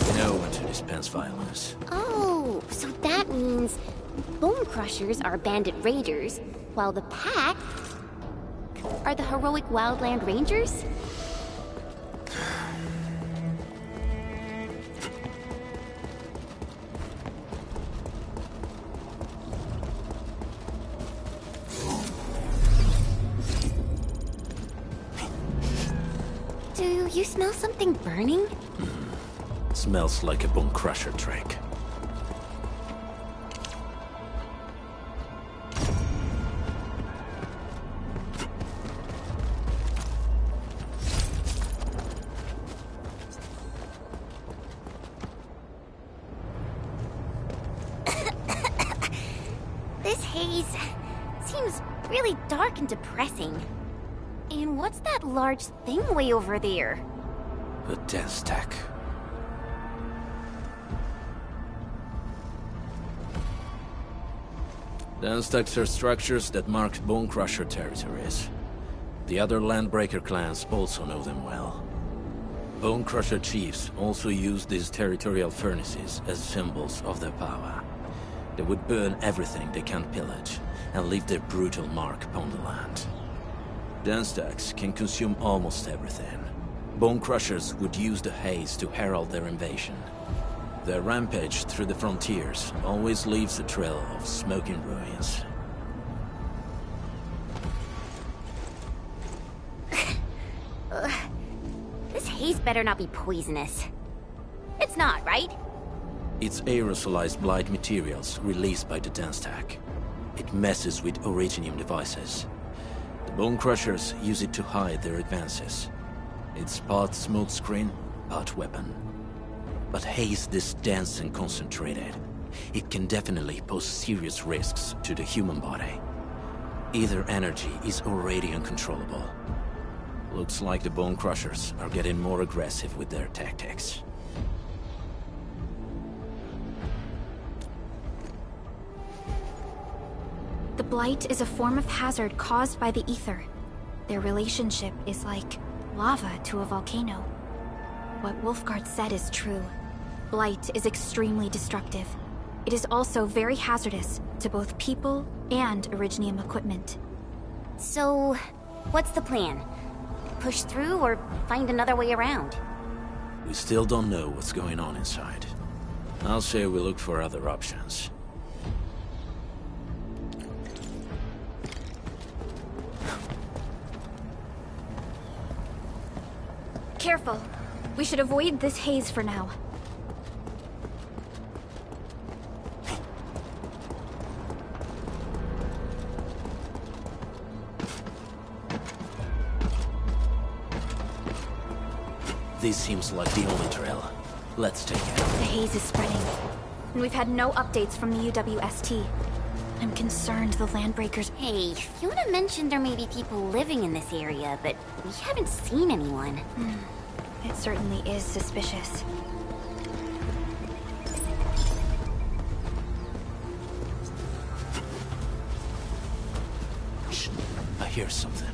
We know when to dispense violence. Oh, so that means Bone Crushers are bandit raiders, while the Pack are the heroic Wildland Rangers? Do you smell something burning? Smells like a Bone Crusher trick. This haze seems really dark and depressing. And what's that large thing way over there? A dense tech. Dense techs are structures that mark Bone Crusher territories. The other Landbreaker clans also know them well. Bone Crusher chiefs also use these territorial furnaces as symbols of their power. They would burn everything they can pillage, and leave their brutal mark upon the land. Dense techs can consume almost everything. Bone Crushers would use the haze to herald their invasion. Their rampage through the frontiers always leaves a trail of smoking ruins. haze better not be poisonous. It's not, right? It's aerosolized blight materials released by the dense stack. It messes with originium devices. The Bone Crushers use it to hide their advances. It's part smokescreen, part weapon. But haze this dense and concentrated. It can definitely pose serious risks to the human body. Either energy is already uncontrollable. Looks like the Bone Crushers are getting more aggressive with their tactics. The blight is a form of hazard caused by the ether. Their relationship is like lava to a volcano. What Wolfguard said is true. Blight is extremely destructive. It is also very hazardous to both people and Originium equipment. So, what's the plan? Push through or find another way around? We still don't know what's going on inside. I'll say we look for other options. Careful. We should avoid this haze for now. This seems like the only trail. Let's take it. The haze is spreading, and we've had no updates from the UWST. I'm concerned the Landbreakers... Hey, Fiona mentioned there may be people living in this area, but we haven't seen anyone. It certainly is suspicious. Shh, I hear something.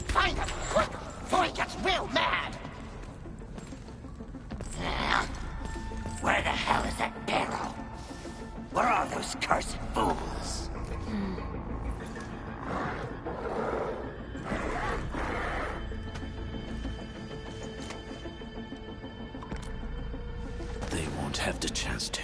Find him, quick, before he gets real mad! Where the hell is that barrel? Where are those cursed fools? They won't have the chance to.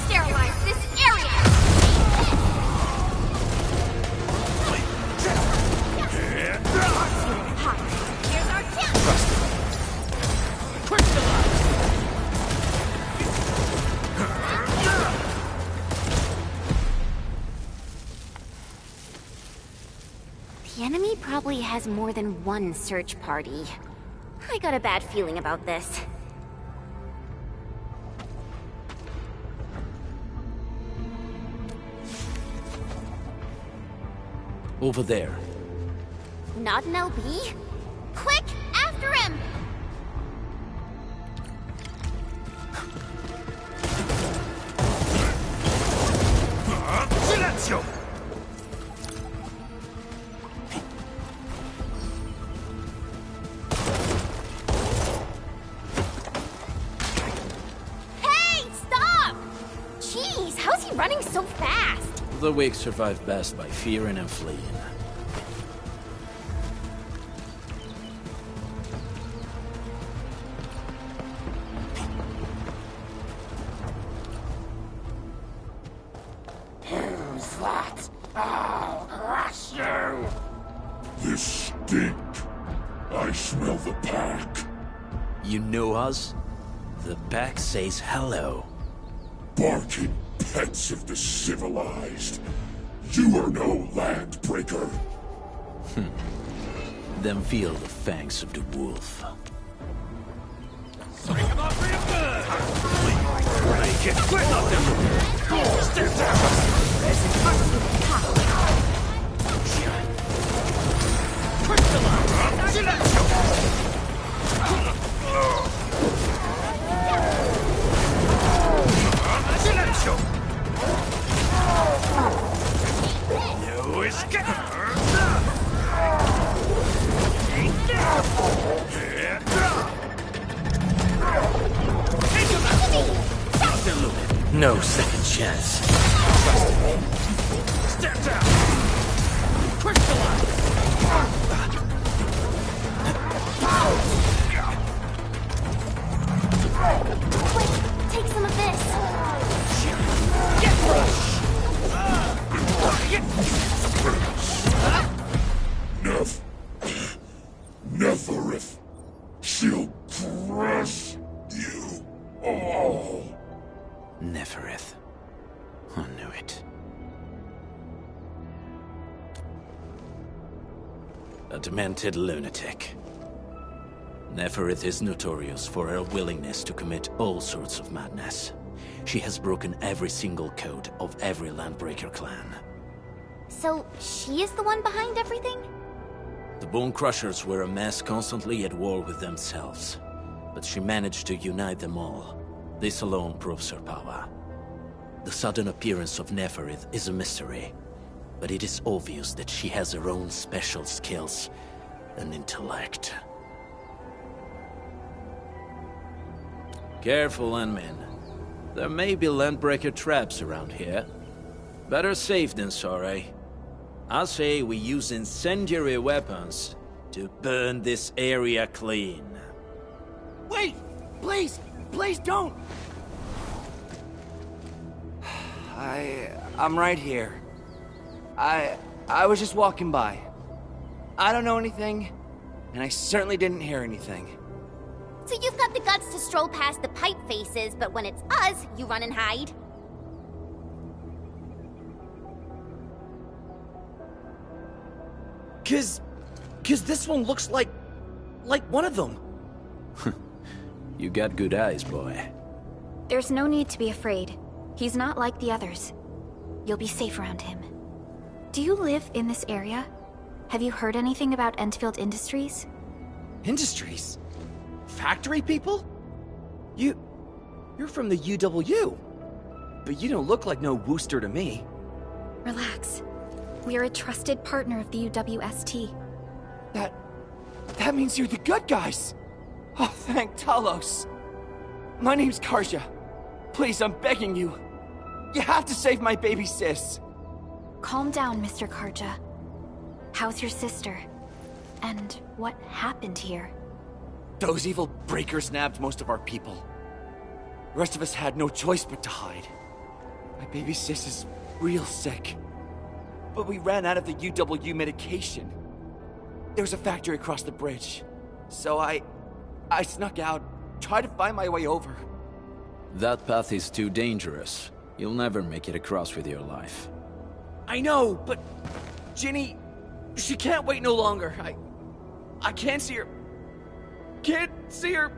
Sterilize this area! Here's our chance! The enemy probably has more than one search party. I got a bad feeling about this. Over there. Not an LB? Quick, after him! Silenzio! Hey, stop! Jeez, how's he running so fast? The weak survive best by fearing and fleeing. Who's that? I'll crush you! This stink. I smell the pack. You know us? The pack says hello. Barking pets of the civilized. You are no landbreaker. Then feel the fangs of the wolf. Break him up real good! Break it quick up there! Step down! Crystallize! Silenzio! No escape! No second chance. Step down! Crystallize! to crush you all. Neferith. I knew it. A demented lunatic. Neferith is notorious for her willingness to commit all sorts of madness. She has broken every single code of every Landbreaker clan. So, she is the one behind everything? The Bone Crushers were a mess constantly at war with themselves. But she managed to unite them all. This alone proves her power. The sudden appearance of Neferith is a mystery. But it is obvious that she has her own special skills and intellect. Careful, Unmin. There may be Landbreaker traps around here. Better safe than sorry. I say we use incendiary weapons to burn this area clean. Wait! Please! Please don't! I'm right here. I was just walking by. I don't know anything, and I certainly didn't hear anything. So you've got the guts to stroll past the pipe faces, but when it's us, you run and hide? Cause this one looks like one of them. You got good eyes, boy. There's no need to be afraid. He's not like the others. You'll be safe around him. Do you live in this area? Have you heard anything about Endfield Industries? Industries? Factory people? You're from the UW. But you don't look like no Wooster to me. Relax. We are a trusted partner of the UWST. That means you're the good guys! Oh, thank Talos! My name's Karja. Please, I'm begging you. You have to save my baby sis. Calm down, Mr. Karja. How's your sister? And what happened here? Those evil breakers nabbed most of our people. The rest of us had no choice but to hide. My baby sis is real sick. But we ran out of the UW medication. There was a factory across the bridge. So I snuck out, tried to find my way over. That path is too dangerous. You'll never make it across with your life. I know, but Ginny, she can't wait no longer. I can't see her. Can't see her.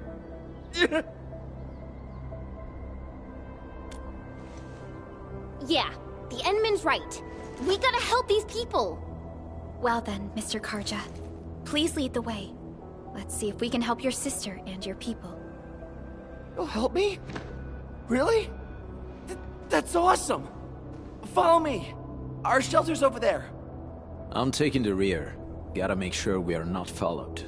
Yeah, the Endman's right. We gotta help these people. Well then, Mr. Karja, please lead the way. Let's see if we can help your sister and your people. You'll help me? Really? That's awesome! Follow me! Our shelter's over there. I'm taking the rear. Gotta make sure we are not followed.